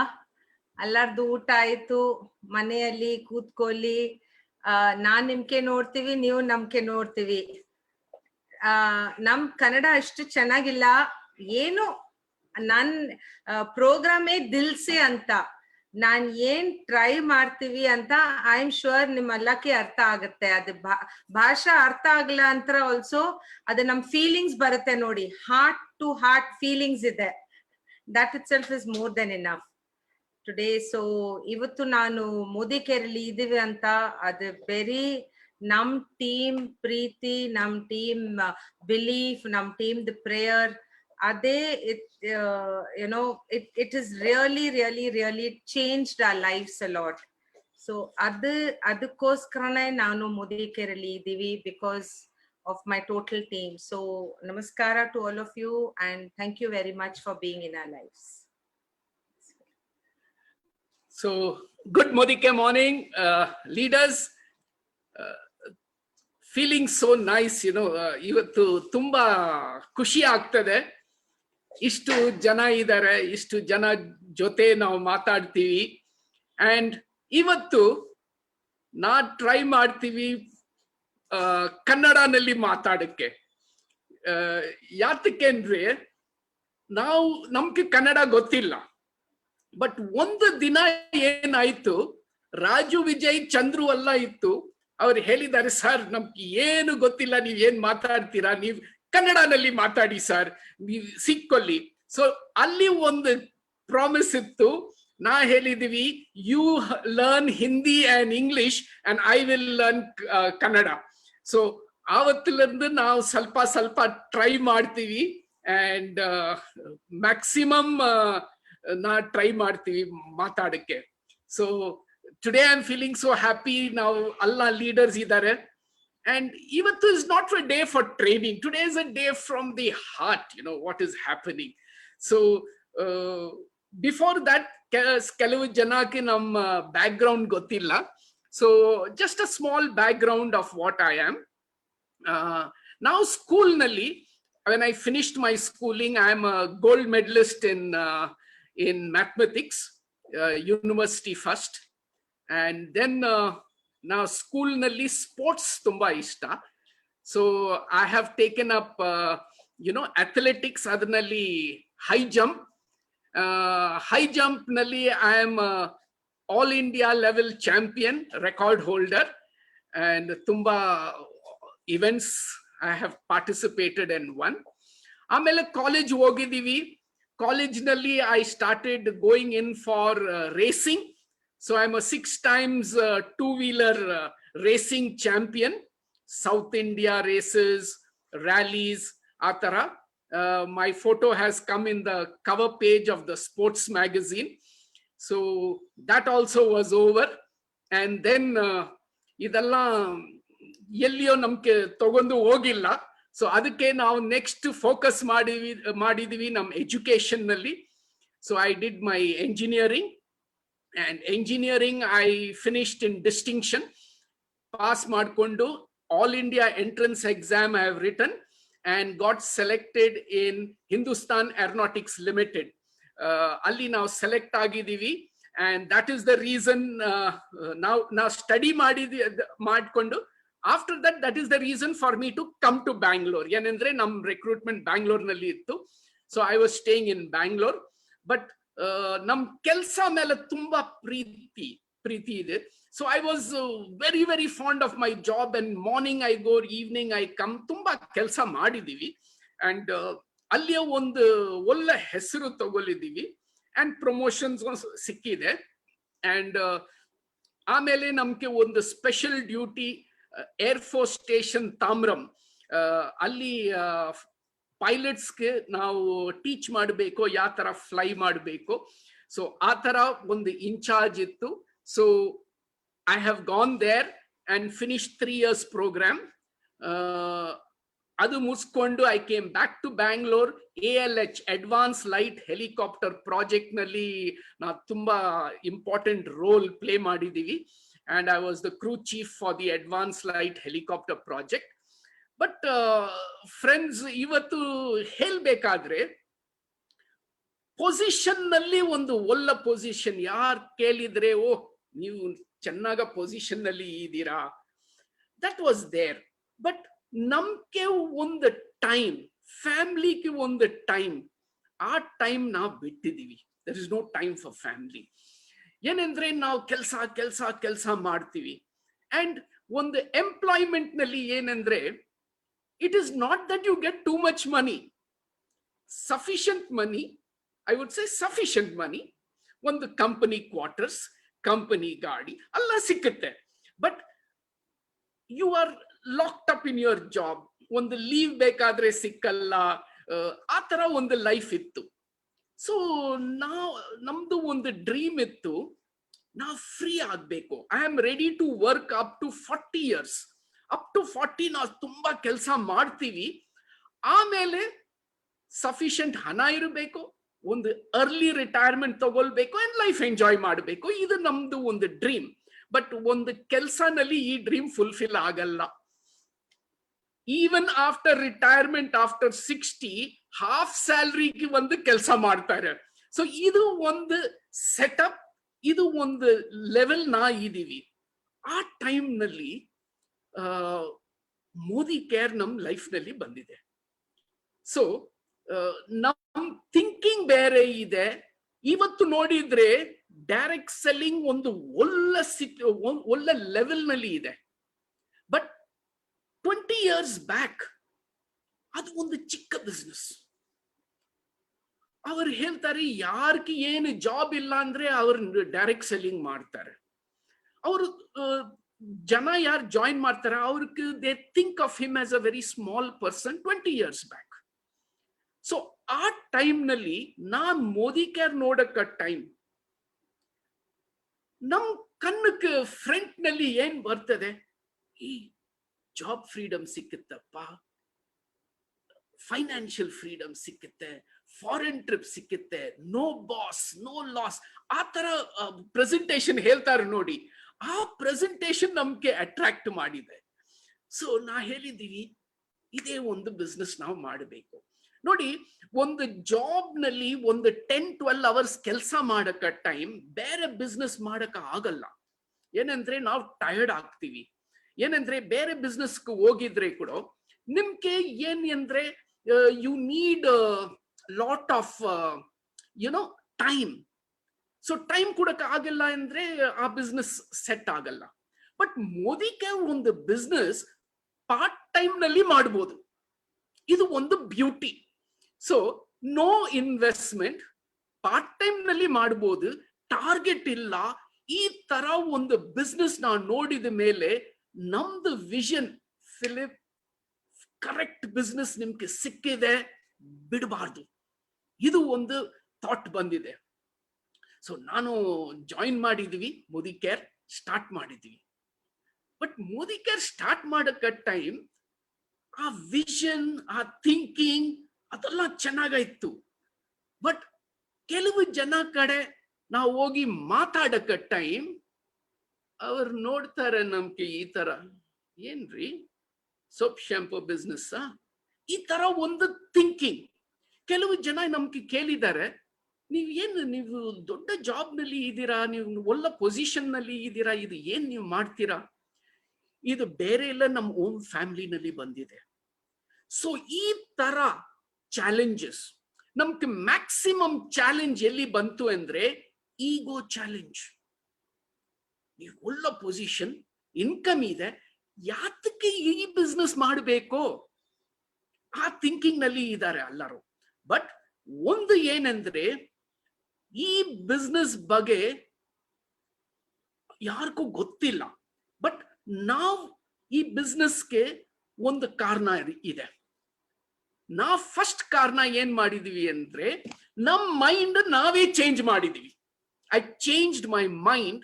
ಎಲ್ಲಾರ್ದು ಊಟ ಆಯ್ತು, ಮನೆಯಲ್ಲಿ ಕೂತ್ಕೊಳ್ಳಿ. ನಾನ್ ನಿಮ್ಗೆ ನೋಡ್ತೀವಿ, ನೀವು ನಮ್ಗೆ ನೋಡ್ತೀವಿ. ನಮ್ ಕನ್ನಡ ಅಷ್ಟು ಚೆನ್ನಾಗಿಲ್ಲ, ಏನು ನನ್ ಪ್ರೋಗ್ರಾಮೇ ದಿಲ್ಸೆ ಅಂತ ನಾನ್ ಏನ್ ಟ್ರೈ ಮಾಡ್ತೀವಿ ಅಂತ ಐ ಆಮ್ ಶೂರ್ ನಿಮ್ಮೆಲ್ಲಕ್ಕೆ ಅರ್ಥ ಆಗತ್ತೆ. ಅದು ಭಾಷಾ ಅರ್ಥ ಆಗಲ್ಲ ಅಂತ ಆಲ್ಸೋ ಅದು ನಮ್ ಫೀಲಿಂಗ್ಸ್ ಬರುತ್ತೆ ನೋಡಿ, ಹಾರ್ಟ್ ಟು ಹಾರ್ಟ್ ಫೀಲಿಂಗ್ಸ್ ಇದೆ. That it self is more than enough today. So ಇವತ್ತು ನಾನು ಮೋದಿ ಕೇರಲ್ಲಿ ಇದೀವಿ ಅಂತ ಅದು ವೆರಿ ನಮ್ ಟೀಮ್ ಪ್ರೀತಿ, ನಮ್ ಟೀಮ್ ಬಿಲೀಫ್, ನಮ್ ಟೀಮ್ ದ ಪ್ರೇಯರ್, ಅದೇ it is really changed our lives a lot. So ಅದಕ್ಕೋಸ್ಕರನೇ ನಾನು ಮೋದಿ ಕೇರಲ್ಲಿ ಇದೀವಿ, because of my total team. So namaskara to all of you and thank you very much for being in our lives. So good Modike morning, leaders. Feeling so nice, ಇವತ್ತು ತುಂಬಾ ಖುಷಿ ಆಗ್ತದೆ. ಇಷ್ಟು ಜನ ಇದ್ದಾರೆ, ಇಷ್ಟು ಜನ ಜೊತೆ ನಾವು ಮಾತಾಡ್ತೀವಿ. ಅಂಡ್ ಇವತ್ತು ನಾ ಟ್ರೈ ಮಾಡ್ತೀವಿ ಕನ್ನಡನಲ್ಲಿ ಮಾತಾಡಕ್ಕೆ. ಯಾತಕ್ಕೆ ಅಂದ್ರೆ ನಮ್ಗೆ ಕನ್ನಡ ಗೊತ್ತಿಲ್ಲ. ಬಟ್ ಒಂದು ದಿನ ಏನಾಯ್ತು, ರಾಜು ವಿಜಯ್ ಚಂದ್ರು ಎಲ್ಲ ಇತ್ತು, ಅವ್ರು ಹೇಳಿದ್ದಾರೆ, ಸರ್ ನಮ್ಗೆ ಏನು ಗೊತ್ತಿಲ್ಲ, ನೀವ್ ಏನ್ ಮಾತಾಡ್ತೀರಾ, ನೀವ್ ಕನ್ನಡನಲ್ಲಿ ಮಾತಾಡಿ ಸರ್, ನೀವ್ ಸಿಕ್ಕೊಳ್ಳಿ. ಸೊ ಅಲ್ಲಿ ಒಂದು ಪ್ರಾಮಿಸ್ ಇತ್ತು. ನಾ ಹೇಳಿದೀವಿ, you learn Hindi and English and I will learn Kannada. So ಆವತ್ತಿಲಿಂದ ನಾವು ಸ್ವಲ್ಪ ಟ್ರೈ ಮಾಡ್ತೀವಿ ಅಂಡ್ ಮ್ಯಾಕ್ಸಿಮಮ್ ನಾ ಟ್ರೈ ಮಾಡ್ತೀವಿ ಮಾತಾಡಕ್ಕೆ. So today I'm feeling so happy. Now alla leaders idare, and ivattu is not a day for training. Today is a day from the heart, what is happening. So before that ಕೆಲವು ಜನಕ್ಕೆ ನಮ್ಮ back ground ಗೊತ್ತಿಲ್ಲ. So just a small back ground of what I am. ನಾವು ಸ್ಕೂಲ್ನಲ್ಲಿ, when I finished my schooling, I am a gold medalist in mathematics, university first, and then now school nalli sports tumba ishta. So I have taken up athletics, adanalli high jump. High jump nalli I am all India level champion, record holder, and tumba events I have participated and won. ಆಮೇಲೆ college ಹೋಗಿದ್ದೀವಿ. ಕಾಲೇಜ್ನಲ್ಲಿ I started going in for racing. So I am 6 times two-wheeler racing champion, South India races, rallies, ಆ ಥರ. My photo has come in the cover page of the sports magazine. So that also was over. And then ಇದೆಲ್ಲ ಎಲ್ಲಿಯೋ ನಮ್ಗೆ ತಗೊಂಡು ಹೋಗಿಲ್ಲ. So ಅದಕ್ಕೆ ನಾವು next focus ಮಾಡಿದೀವಿ ನಮ್ಮ ಎಜುಕೇಶನ್ ನಲ್ಲಿ. So I did my engineering, and engineering I finished in distinction. Pass ಮಾಡಿಕೊಂಡು all India entrance exam I have written and got selected in Hindustan Aeronautics Limited. ಅಲ್ಲಿ ನಾವು ಸೆಲೆಕ್ಟ್ ಆಗಿದ್ದೀವಿ. And that is the reason ನಾವು study ಮಾಡಿಕೊಂಡು after that, that is the reason for me to come to Bangalore. ಏನಂದ್ರೆ ನಮ್ recruitment Bangalore ನಲ್ಲಿ ಇತ್ತು. So I was staying in Bangalore. But ನಮ್ ಕೆಲ್ಸ ಮೇಲೆ ತುಂಬಾ ಪ್ರೀತಿ ಇದೆ. So I was very very fond of my job, and morning I go, evening I come. ತುಂಬಾ ಕೆಲಸ ಮಾಡಿದೀವಿ ಅಂಡ್ ಅಲ್ಲಿಯ ಒಂದು ಒಳ್ಳೆ ಹೆಸರು ತಗೊಳಿದೀವಿ ಅಂಡ್ ಪ್ರಮೋಷನ್ಸ್ ಸಿಕ್ಕಿದೆ. ಅಂಡ್ ಆಮೇಲೆ ನಮ್ಗೆ ಒಂದು ಸ್ಪೆಷಲ್ ಡ್ಯೂಟಿ ಏರ್ಫೋರ್ಸ್ ಸ್ಟೇಷನ್ ತಾಮ್ರಂ, ಅಲ್ಲಿ ಪೈಲಟ್ಸ್ಗೆ ನಾವು ಟೀಚ್ ಮಾಡಬೇಕು, ಯಾವ ತರ ಫ್ಲೈ ಮಾಡಬೇಕು. ಸೊ ಆ ತರ ಒಂದು ಇನ್ಚಾರ್ಜ್ ಇತ್ತು. So I have gone there and finish 3 years program. ಅದು ಮುಗಿಸ್ಕೊಂಡು I came back to Bangalore. ALH advance light helicopter project ನಲ್ಲಿ ನಾವು ತುಂಬಾ ಇಂಪಾರ್ಟೆಂಟ್ ರೋಲ್ ಪ್ಲೇ ಮಾಡಿದೀವಿ. And I was the crew chief for the Advanced Light Helicopter project. But friends, ಇವತ್ತು ಹೇಳ್ಬೇಕಾದ್ರೆ position ನಲ್ಲಿ ಒಂದು ಒಳ್ಳೆ ಪೊಸಿಷನ್ ಯಾರು ಕೇಳಿದ್ರೆ, ಓ ನೀವು ಚೆನ್ನಾಗ ಪೊಸಿಷನ್ ನಲ್ಲಿ ಇದ್ದೀರಾ, ದಟ್ ವಾಸ್ ದೇರ್. ಬಟ್ ನಮ್ಗೆ ಒಂದು ಟೈಮ್, ಫ್ಯಾಮಿಲಿಗೆ ಒಂದು ಟೈಮ್, ಆ ಟೈಮ್ ನಾವು ಬಿಟ್ಟಿದೀವಿ. There is no time for family. ಏನಂದ್ರೆ ನಾವು ಕೆಲಸ ಮಾಡ್ತೀವಿ. ಅಂಡ್ ಒಂದು ಎಂಪ್ಲಾಯ್ಮೆಂಟ್ ನಲ್ಲಿ ಏನಂದ್ರೆ, it is not that you get too much money, sufficient money, I would say sufficient money. ಒಂದು ಕಂಪನಿ ಕ್ವಾರ್ಟರ್ಸ್, ಕಂಪನಿ ಗಾಡಿ ಎಲ್ಲ ಸಿಕ್ಕುತ್ತೆ. But you are locked up in your job. ಒಂದು ಲೀವ್ ಬೇಕಾದ್ರೆ ಸಿಕ್ಕಲ್ಲ, ಆ ತರ ಒಂದು ಲೈಫ್ ಇತ್ತು. ಸೊ ನಮ್ದು ಒಂದು ಡ್ರೀಮ್ ಇತ್ತು, ನಾವು ಫ್ರೀ ಆಗ್ಬೇಕು. I am ready to work up to 40 years. Up to 40 ನಾವು ತುಂಬಾ ಕೆಲಸ ಮಾಡ್ತೀವಿ. ಆಮೇಲೆ ಸಫಿಷಿಯಂಟ್ ಹಣ ಇರಬೇಕು, ಒಂದು ಅರ್ಲಿ ರಿಟೈರ್ಮೆಂಟ್ ತಗೊಳ್ಬೇಕು ಅಂಡ್ ಲೈಫ್ ಎಂಜಾಯ್ ಮಾಡಬೇಕು. ಇದು ನಮ್ದು ಒಂದು ಡ್ರೀಮ್. ಬಟ್ ಒಂದು ಕೆಲಸನಲ್ಲಿ ಈ ಡ್ರೀಮ್ ಫುಲ್ಫಿಲ್ ಆಗಲ್ಲ. Even after retirement, after 60, half ಸ್ಯಾಲರಿಗೆ ಒಂದು ಕೆಲಸ ಮಾಡ್ತಾರೆ. ಸೊ ಇದು ಒಂದು ಸೆಟಪ್, ಇದು ಒಂದು ಲೆವೆಲ್ ನಾ ಇದೀವಿ. ಆ ಟೈಮ್ ನಲ್ಲಿ ಮೋದಿ ಕೇರ್ ನಮ್ ಲೈಫ್ ನಲ್ಲಿ ಬಂದಿದೆ. ಸೊ ನಮ್ ಥಿಂಕಿಂಗ್ ಬೇರೆ ಇದೆ. ಇವತ್ತು ನೋಡಿದ್ರೆ ಡೈರೆಕ್ಟ್ ಸೆಲ್ಲಿಂಗ್ ಒಂದು ಒಳ್ಳೆ ಲೆವೆಲ್ ನಲ್ಲಿ ಇದೆ. ಬಟ್ 20 years ಬ್ಯಾಕ್ ಅದು ಒಂದು ಚಿಕ್ಕ ಬಿಸ್ನೆಸ್. ಅವ್ರು ಹೇಳ್ತಾರೆ, ಯಾರಿಗೆ ಏನು ಜಾಬ್ ಇಲ್ಲ ಅಂದ್ರೆ ಅವ್ರು ಡೈರೆಕ್ಟ್ ಸೆಲ್ಲಿಂಗ್ ಮಾಡ್ತಾರೆ. ಅವರು ಜನ ಯಾರು ಜಾಯಿನ್ ಮಾಡ್ತಾರೆ, ಅವ್ರಿಗೆ they think of him as a very small person 20 years back. So ಆ ಟೈಮ್ ನಲ್ಲಿ ನಾನ್ ಮೋದಿ ಕೇರ್ ನೋಡಕ್ಕ ಟೈಮ್, ನಮ್ ಕಣ್ಣಕ್ಕೆ ಫ್ರಂಟ್ ನಲ್ಲಿ ಏನ್ ಬರ್ತದೆ, ಈ ಜಾಬ್ ಫ್ರೀಡಮ್ ಸಿಕ್ಕುತ್ತಪ್ಪ, ಫೈನಾನ್ಷಿಯಲ್ ಫ್ರೀಡಮ್ ಸಿಕ್ಕುತ್ತೆ, ಫಾರಿನ್ ಟ್ರಿಪ್ ಸಿಕ್ಕುತ್ತೆ, ನೋ ಬಾಸ್ ನೋ ಲಾಸ್, ಆ ತರ ಪ್ರೆಸೆಂಟೇಶನ್ ಹೇಳ್ತಾರೆ ನೋಡಿ. ಆ ಪ್ರೆಸೆಂಟೇಶನ್ ನಮ್ಗೆ ಅಟ್ರಾಕ್ಟ್ ಮಾಡಿದೆ. ಸೊ ನಾ ಹೇಳಿದೀವಿ ಇದೇ ಒಂದು ಬಿಸ್ನೆಸ್ ನಾವು ಮಾಡಬೇಕು. ನೋಡಿ, ಒಂದು ಜಾಬ್ ನಲ್ಲಿ ಒಂದು 10-12 ಅವರ್ಸ್ ಕೆಲಸ ಮಾಡಕ ಟೈಮ್ ಬೇರೆ ಬಿಸ್ನೆಸ್ ಮಾಡಕ ಆಗಲ್ಲ. ಏನಂದ್ರೆ ನಾವು ಟಯರ್ಡ್ ಆಗ್ತೀವಿ. ಏನಂದ್ರೆ ಬೇರೆ ಬಿಸ್ನೆಸ್ ಹೋಗಿದ್ರೆ ಕೂಡ ನಿಮ್ಗೆ ಏನ್ ಅಂದ್ರೆ you need lot of you know time. So time ಕೊಡಕ್ ಆಗಲ್ಲ ಅಂದ್ರೆ ಆ ಬಿಸ್ನೆಸ್ ಸೆಟ್ ಆಗಲ್ಲ. ಬಟ್ ಮೋದಿಗೆ ಒಂದು ಬಿಸ್ನೆಸ್ ಪಾರ್ಟ್ ಟೈಮ್ ನಲ್ಲಿ ಮಾಡಬಹುದು. ಇದು ಒಂದು beauty. So no investment, part time ನಲ್ಲಿ ಮಾಡಬಹುದು, ಟಾರ್ಗೆಟ್ ಇಲ್ಲ. ಈ ತರ ಒಂದು ಬಿಸ್ನೆಸ್ ನಾವು ನೋಡಿದ ಮೇಲೆ ನಮ್ದು ವಿಷನ್, ಫಿಲಿಪ್ ಕರೆಕ್ಟ್ ಬಿಸ್ನೆಸ್ ನಿಮ್ಗೆ ಸಿಕ್ಕಿದೆ, ಬಿಡಬಾರ್ದು. ಇದು ಒಂದು ಥಾಟ್ ಬಂದಿದೆ. ಸೊ ನಾನು ಜಾಯಿನ್ ಮಾಡಿದ್ವಿ, ಮೋದಿ ಕೇರ್ ಸ್ಟಾರ್ಟ್ ಮಾಡಿದ್ವಿ. ಬಟ್ ಮೋದಿ ಕೇರ್ ಸ್ಟಾರ್ಟ್ ಮಾಡಕ ಟೈಮ್ ಆ ವಿಷನ್, ಆ ಥಿಂಕಿಂಗ್ ಅದೆಲ್ಲ ಚೆನ್ನಾಗಾಯ್ತು. ಬಟ್ ಕೆಲವು ಜನ ಕಡೆ ನಾವು ಹೋಗಿ ಮಾತಾಡಕ ಟೈಮ್ ಅವ್ರು ನೋಡ್ತಾರೆ ನಮ್ಗೆ ಈ ತರ, ಏನ್ರಿ ಸೋಪ್ ಶಾಂಪೂ ಬಿಸ್ನೆಸ್, ಈ ತರ ಒಂದು ಥಿಂಕಿಂಗ್. ಕೆಲವು ಜನ ನಮ್ಗೆ ಕೇಳಿದ್ದಾರೆ, ನೀವು ದೊಡ್ಡ ಜಾಬ್ ನಲ್ಲಿ ಇದ್ದೀರಾ, ನೀವು ಒಳ್ಳೆ ಪೊಸಿಷನ್ ನಲ್ಲಿ ಇದ್ದೀರಾ, ಇದು ಏನ್ ನೀವು ಮಾಡ್ತೀರಾ? ಇದು ಬೇರೆ ಎಲ್ಲ ನಮ್ಮ ಓನ್ ಫ್ಯಾಮಿಲಿನಲ್ಲಿ ಬಂದಿದೆ. ಸೊ ಈ ತರ ಚಾಲೆಂಜಸ್ ನಮ್ಗೆ ಮ್ಯಾಕ್ಸಿಮಮ್ ಚಾಲೆಂಜ್ ಎಲ್ಲಿ ಬಂತು ಅಂದ್ರೆ ಈಗೋ ಚಾಲೆಂಜ್. ನೀವು ಒಳ್ಳೆ ಪೊಸಿಷನ್, ಇನ್ಕಮ್ ಇದೆ, ಯಾತಕ್ಕೆ ಈ ಬಿಸ್ನೆಸ್ ಮಾಡಬೇಕು? ಆ ಥಿಂಕಿಂಗ್ ನಲ್ಲಿ ಇದ್ದಾರೆ ಎಲ್ಲರೂ. ಬಟ್ ಒಂದು ಏನಂದ್ರೆ ಈ ಬಿಸ್ನೆಸ್ ಬಗ್ಗೆ ಯಾರಿಗೂ ಗೊತ್ತಿಲ್ಲ. ಬಟ್ ನಾವು ಈ ಬಿಸ್ನೆಸ್ಗೆ ಒಂದು ಕಾರಣ ಇದೆ. ನಾವು ಫಸ್ಟ್ ಕಾರಣ ಏನ್ ಮಾಡಿದೀವಿ ಅಂದ್ರೆ ನಮ್ ಮೈಂಡ್ ನಾವೇ ಚೇಂಜ್ ಮಾಡಿದೀವಿ. I changed my mind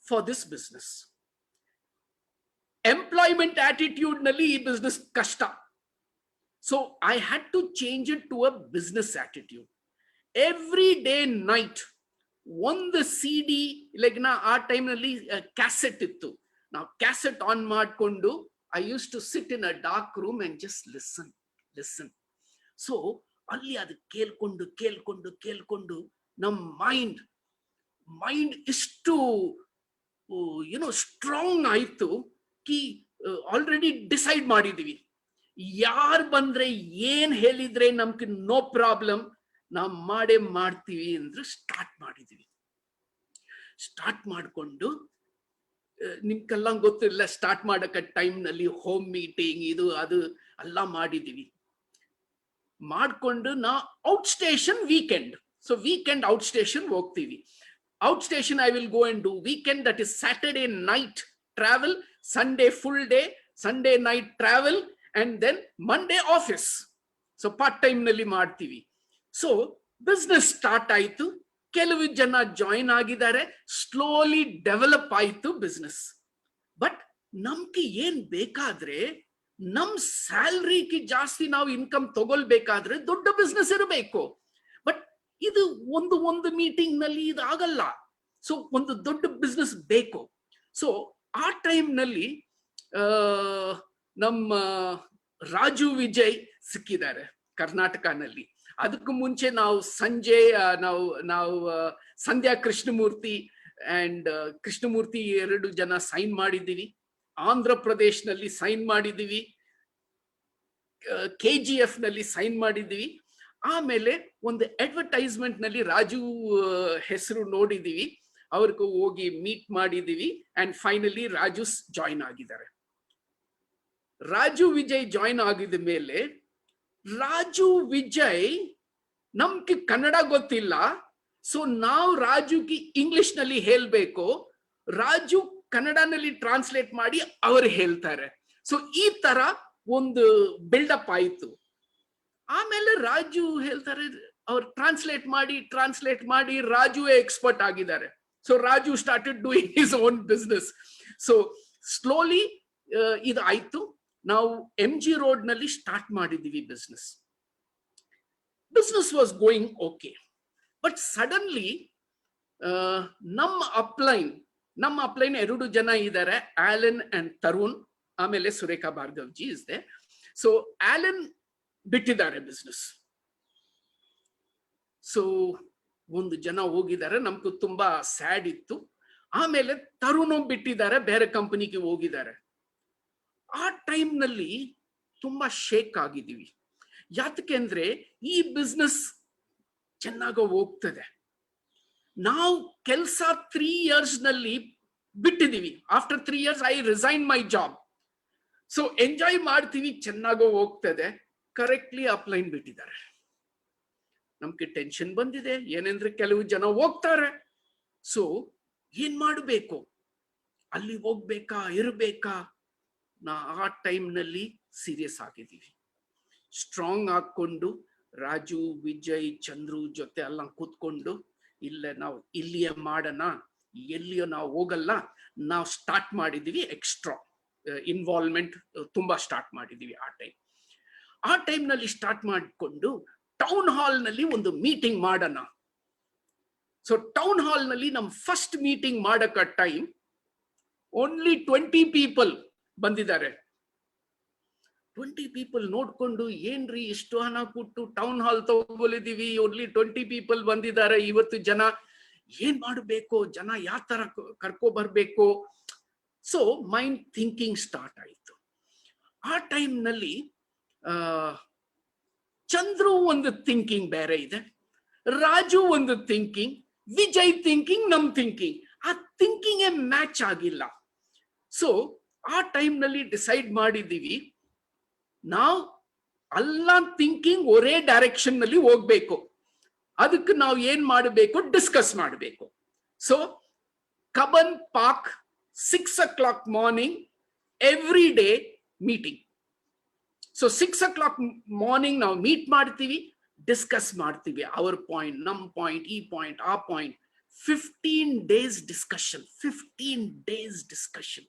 for this business. Employment attitude ನಲ್ಲಿ ಈ ಬಿಸ್ನೆಸ್ ಕಷ್ಟ. So I had to change it to a business attitude. Every day night ಒಂದು CD, ಲೈಕ್ ನಾ ಆ ಟೈಮ್ ನಲ್ಲಿ ಕ್ಯಾಸೆಟ್ ಇತ್ತು, ನಾವು ಕ್ಯಾಸೆಟ್ ಆನ್ ಮಾಡ್ಕೊಂಡು I use to sit in a dark room and just listen. So ಅಲ್ಲಿ ಅದು ಕೇಳ್ಕೊಂಡು ನಮ್ಮ ಮೈಂಡ್ ಇಷ್ಟು ಸ್ಟ್ರಾಂಗ್ ಆಯ್ತು ಕಿ ಆಲ್ರೆಡಿ ಡಿಸೈಡ್ ಮಾಡಿದೀವಿ, ಯಾರು ಬಂದ್ರೆ ಏನ್ ಹೇಳಿದ್ರೆ ನಮ್ಗೆ ನೋ ಪ್ರಾಬ್ಲಮ್, ನಾವು ಮಾಡ್ತೀವಿ ಅಂದ್ರೆ ಸ್ಟಾರ್ಟ್ ಮಾಡಿದೀವಿ. ಸ್ಟಾರ್ಟ್ ಮಾಡ್ಕೊಂಡು ನಿಮ್ಗೆಲ್ಲ ಗೊತ್ತಿಲ್ಲ, ಸ್ಟಾರ್ಟ್ ಮಾಡಕ ಟೈಮ್ ನಲ್ಲಿ ಹೋಮ್ ಮೀಟಿಂಗ್ ಇದು ಅದು ಎಲ್ಲ ಮಾಡಿದೀವಿ. ಮಾಡ್ಕೊಂಡು ನಾ out station weekend, so weekend out station ಹೋಗ್ತೀವಿ. Out station I will go and do weekend, that is Saturday night travel, Sunday full day, Sunday night travel, and then Monday office. So part time ನಲ್ಲಿ ಮಾಡ್ತೀವಿ. So business start ಆಯ್ತು, ಕೆಲವು ಜನ join ಆಗಿದ್ದಾರೆ, slowly develop ಆಯ್ತು business. But ನಮ್ಗೆ ಏನ್ ಬೇಕಾದ್ರೆ ನಮ್ ಸ್ಯಾಲ್ರಿಗೆ ಜಾಸ್ತಿ ನಾವು ಇನ್ಕಮ್ ತಗೊಳ್ಬೇಕಾದ್ರೆ ದೊಡ್ಡ ಬಿಸ್ನೆಸ್ ಇರಬೇಕು. ಬಟ್ ಇದು ಒಂದು ಮೀಟಿಂಗ್ ನಲ್ಲಿ ಇದು ಆಗಲ್ಲ. ಸೊ ಒಂದು ದೊಡ್ಡ ಬಿಸ್ನೆಸ್ ಬೇಕು. ಸೊ ಆ ಟೈಮ್ ನಲ್ಲಿ ನಮ್ಮ ರಾಜು ವಿಜಯ್ ಸಿಕ್ಕಿದ್ದಾರೆ ಕರ್ನಾಟಕನಲ್ಲಿ. ಅದಕ್ಕೂ ಮುಂಚೆ ನಾವು ಸಂಧ್ಯಾ ಕೃಷ್ಣಮೂರ್ತಿ ಅಂಡ್ ಕೃಷ್ಣಮೂರ್ತಿ 2 ಜನ ಸೈನ್ ಮಾಡಿದ್ದೀವಿ. ಆಂಧ್ರ ಪ್ರದೇಶ್ ನಲ್ಲಿ ಸೈನ್ ಮಾಡಿದ್ದೀವಿ, KGF ನಲ್ಲಿ ಸೈನ್ ಮಾಡಿದ್ದೀವಿ. ಆಮೇಲೆ ಒಂದು ಅಡ್ವರ್ಟೈಸ್ಮೆಂಟ್ ನಲ್ಲಿ ರಾಜು ಹೆಸರು ನೋಡಿದೀವಿ, ಅವ್ರಿಗೂ ಹೋಗಿ ಮೀಟ್ ಮಾಡಿದೀವಿ. ಅಂಡ್ ಫೈನಲಿ ರಾಜು ಜಾಯಿನ್ ಆಗಿದ್ದಾರೆ. ರಾಜು ವಿಜಯ್ ಜಾಯಿನ್ ಆಗಿದ ಮೇಲೆ ರಾಜು ವಿಜಯ್ ನಮ್ಗೆ ಕನ್ನಡ ಗೊತ್ತಿಲ್ಲ, ಸೊ ನಾವು ರಾಜುಗೆ ಇಂಗ್ಲಿಷ್ ನಲ್ಲಿ ಹೇಳ್ಬೇಕು, ರಾಜು ಕನ್ನಡನಲ್ಲಿ ಟ್ರಾನ್ಸ್ಲೇಟ್ ಮಾಡಿ ಅವರು ಹೇಳ್ತಾರೆ. ಸೊ ಈ ತರ ಒಂದು ಬಿಲ್ಡಪ್ ಆಯ್ತು. ಆಮೇಲೆ ರಾಜು ಹೇಳ್ತಾರೆ, ಅವ್ರು ಟ್ರಾನ್ಸ್ಲೇಟ್ ಮಾಡಿ ರಾಜು ಎಕ್ಸ್ಪರ್ಟ್ ಆಗಿದ್ದಾರೆ. So Raju started doing his own business. So slowly ಇದು ಆಯ್ತು. ನಾವು MG ರೋಡ್ ನಲ್ಲಿ ಸ್ಟಾರ್ಟ್ ಮಾಡಿದೀವಿ business was going okay. But suddenly ನಮ್ಮ ಅಪ್ಲೈನ್ 2 ಜನ ಇದ್ದಾರೆ, ಆಲನ್ ಅಂಡ್ ತರುಣ್, ಆಮೇಲೆ ಸುರೇಖಾ ಭಾರ್ಗವ್ ಜಿ ಇದೆ. ಸೊ ಆಲನ್ ಬಿಟ್ಟಿದ್ದಾರೆ ಬಿಸ್ನೆಸ್. ಸೊ 1 ಜನ ಹೋಗಿದ್ದಾರೆ, ನಮ್ಗೂ ತುಂಬಾ ಸ್ಯಾಡ್ ಇತ್ತು. ಆಮೇಲೆ ತರುಣ್ ಬಿಟ್ಟಿದ್ದಾರೆ, ಬೇರೆ ಕಂಪನಿಗೆ ಹೋಗಿದ್ದಾರೆ. ಆ ಟೈಮ್ ನಲ್ಲಿ ತುಂಬಾ ಶೇಕ್ ಆಗಿದ್ದೀವಿ. ಯಾತಕ್ಕೆ ಅಂದ್ರೆ ಈ ಬಿಸ್ನೆಸ್ ಚೆನ್ನಾಗ ಹೋಗ್ತದೆ, ನಾವು ಕೆಲಸ 3 years ನಲ್ಲಿ ಬಿಟ್ಟಿದೀವಿ. After 3 years I resign my job. So enjoy ಮಾಡ್ತೀವಿ, ಚೆನ್ನಾಗೋ ಹೋಗ್ತದೆ. ಕರೆಕ್ಟ್ಲಿ ಅಪ್ಲೈನ್ ಬಿಟ್ಟಿದ್ದಾರೆ. ನಮ್ಗೆ ಟೆನ್ಷನ್ ಬಂದಿದೆ, ಏನಂದ್ರೆ ಕೆಲವು ಜನ ಹೋಗ್ತಾರೆ. ಸೊ ಏನ್ ಮಾಡಬೇಕು, ಅಲ್ಲಿ ಹೋಗ್ಬೇಕಾ ಇರ್ಬೇಕಾ? ಆ ಟೈಮ್ ನಲ್ಲಿ ಸೀರಿಯಸ್ ಆಗಿದ್ದೀವಿ. ಸ್ಟ್ರಾಂಗ್ ಹಾಕೊಂಡು ರಾಜು, ವಿಜಯ್, ಚಂದ್ರು ಜೊತೆ ಎಲ್ಲ ಕೂತ್ಕೊಂಡು, ಇಲ್ಲ ನಾವು ಇಲ್ಲಿಯೇ ಮಾಡೋಣ, ಎಲ್ಲಿಯೋ ನಾವು ಹೋಗಲ್ಲ, ನಾವು ಸ್ಟಾರ್ಟ್ ಮಾಡಿದೀವಿ. ಎಕ್ಸ್ಟ್ರಾ ಇನ್ವಾಲ್ವ್ಮೆಂಟ್ ತುಂಬಾ ಸ್ಟಾರ್ಟ್ ಮಾಡಿದೀವಿ ಆ ಟೈಮ್ ನಲ್ಲಿ ಸ್ಟಾರ್ಟ್ ಮಾಡಿಕೊಂಡು ಟೌನ್ ಹಾಲ್ ನಲ್ಲಿ ಒಂದು ಮೀಟಿಂಗ್ ಮಾಡೋಣ. ಸೊ ಟೌನ್ ಹಾಲ್ ನಲ್ಲಿ ನಮ್ ಫಸ್ಟ್ ಮೀಟಿಂಗ್ ಮಾಡಕ ಟೈಮ್ ಓನ್ಲಿ 20 people ಬಂದಿದ್ದಾರೆ. 20 people ನೋಡ್ಕೊಂಡು, ಏನ್ರಿ ಇಷ್ಟು ಹಣ ಕೊಟ್ಟು ಟೌನ್ ಹಾಲ್ ತಗೊಳಿದೀವಿ, ಓನ್ಲಿ 20 people ಬಂದಿದ್ದಾರೆ, ಇವತ್ತು ಜನ ಏನ್ ಮಾಡಬೇಕು, ಜನ ಯಾವ ತರ ಕರ್ಕೊ ಬರ್ಬೇಕು? ಸೊ ಮೈಂಡ್ ಥಿಂಕಿಂಗ್ ಸ್ಟಾರ್ಟ್ ಆಯ್ತು. ಆ ಟೈಮ್ ನಲ್ಲಿ ಚಂದ್ರು ಒಂದು ಥಿಂಕಿಂಗ್ ಬೇರೆ ಇದೆ, ರಾಜು ಒಂದು ಥಿಂಕಿಂಗ್, ವಿಜಯ್ ಥಿಂಕಿಂಗ್, ನಮ್ ಥಿಂಕಿಂಗ್, ಆ ಥಿಂಕಿಂಗ್ ಮ್ಯಾಚ್ ಆಗಿಲ್ಲ. ಸೊ ಆ ಟೈಮ್ ನಲ್ಲಿ ಡಿಸೈಡ್ ಮಾಡಿದೀವಿ, ನಾವು ಎಲ್ಲ ಥಿಂಕಿಂಗ್ ಒರೇ ಡೈರೆಕ್ಷನ್ ನಲ್ಲಿ ಹೋಗ್ಬೇಕು. ಅದಕ್ಕೆ ನಾವು ಏನ್ ಮಾಡಬೇಕು, ಡಿಸ್ಕಸ್ ಮಾಡಬೇಕು. So Cubbon park 6 o'clock morning every day meeting. So 6 o'clock morning ನಾವು ಮೀಟ್ ಮಾಡ್ತೀವಿ, ಡಿಸ್ಕಸ್ ಮಾಡ್ತೀವಿ. ಅವರ್ ಪಾಯಿಂಟ್, ನಮ್ ಪಾಯಿಂಟ್, ಈ ಪಾಯಿಂಟ್, ಆ point. 15 days discussion. 15 days discussion.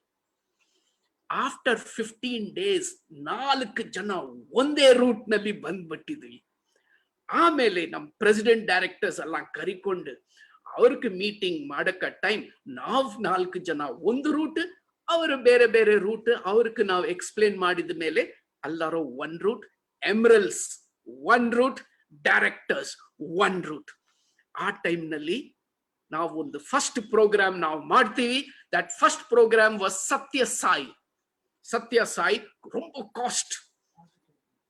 After 15 days 4 ಜನ ಒಂದೇ ರೂಟ್ ನಲ್ಲಿ ಬಂದ್ಬಿಟ್ಟಿದ್ವಿ. ಆಮೇಲೆ ನಮ್ ಪ್ರೆಸಿಡೆಂಟ್ ಡೈರೆಕ್ಟರ್ಸ್ ಎಲ್ಲ ಕರಿಕೊಂಡು ಅವ್ರಿಗೆ ಮೀಟಿಂಗ್ ಮಾಡಕ ಟೈಮ್, ನಾವ್ 4 ಜನ ಒಂದು ರೂಟ್, ಅವರು ಬೇರೆ ಬೇರೆ ರೂಟ್. ಅವ್ರಿಗೆ ನಾವು ಎಕ್ಸ್ಪ್ಲೇನ್ ಮಾಡಿದ ಮೇಲೆ ಎಲ್ಲರೂ 1 ರೂಟ್, ಎಮರಲ್ಸ್ 1 ರೂಟ್, ಡೈರೆಕ್ಟರ್ಸ್ 1 ರೂಟ್. ಆ ಟೈಮ್ ನಲ್ಲಿ ನಾವು ಒಂದು ಫಸ್ಟ್ ಪ್ರೋಗ್ರಾಮ್ ನಾವು ಮಾಡ್ತೀವಿ. ದಟ್ ಫಸ್ಟ್ ಪ್ರೋಗ್ರಾಮ್ ವಾಸ್ ಸತ್ಯ ಸಾಯಿ ரொம்ப cost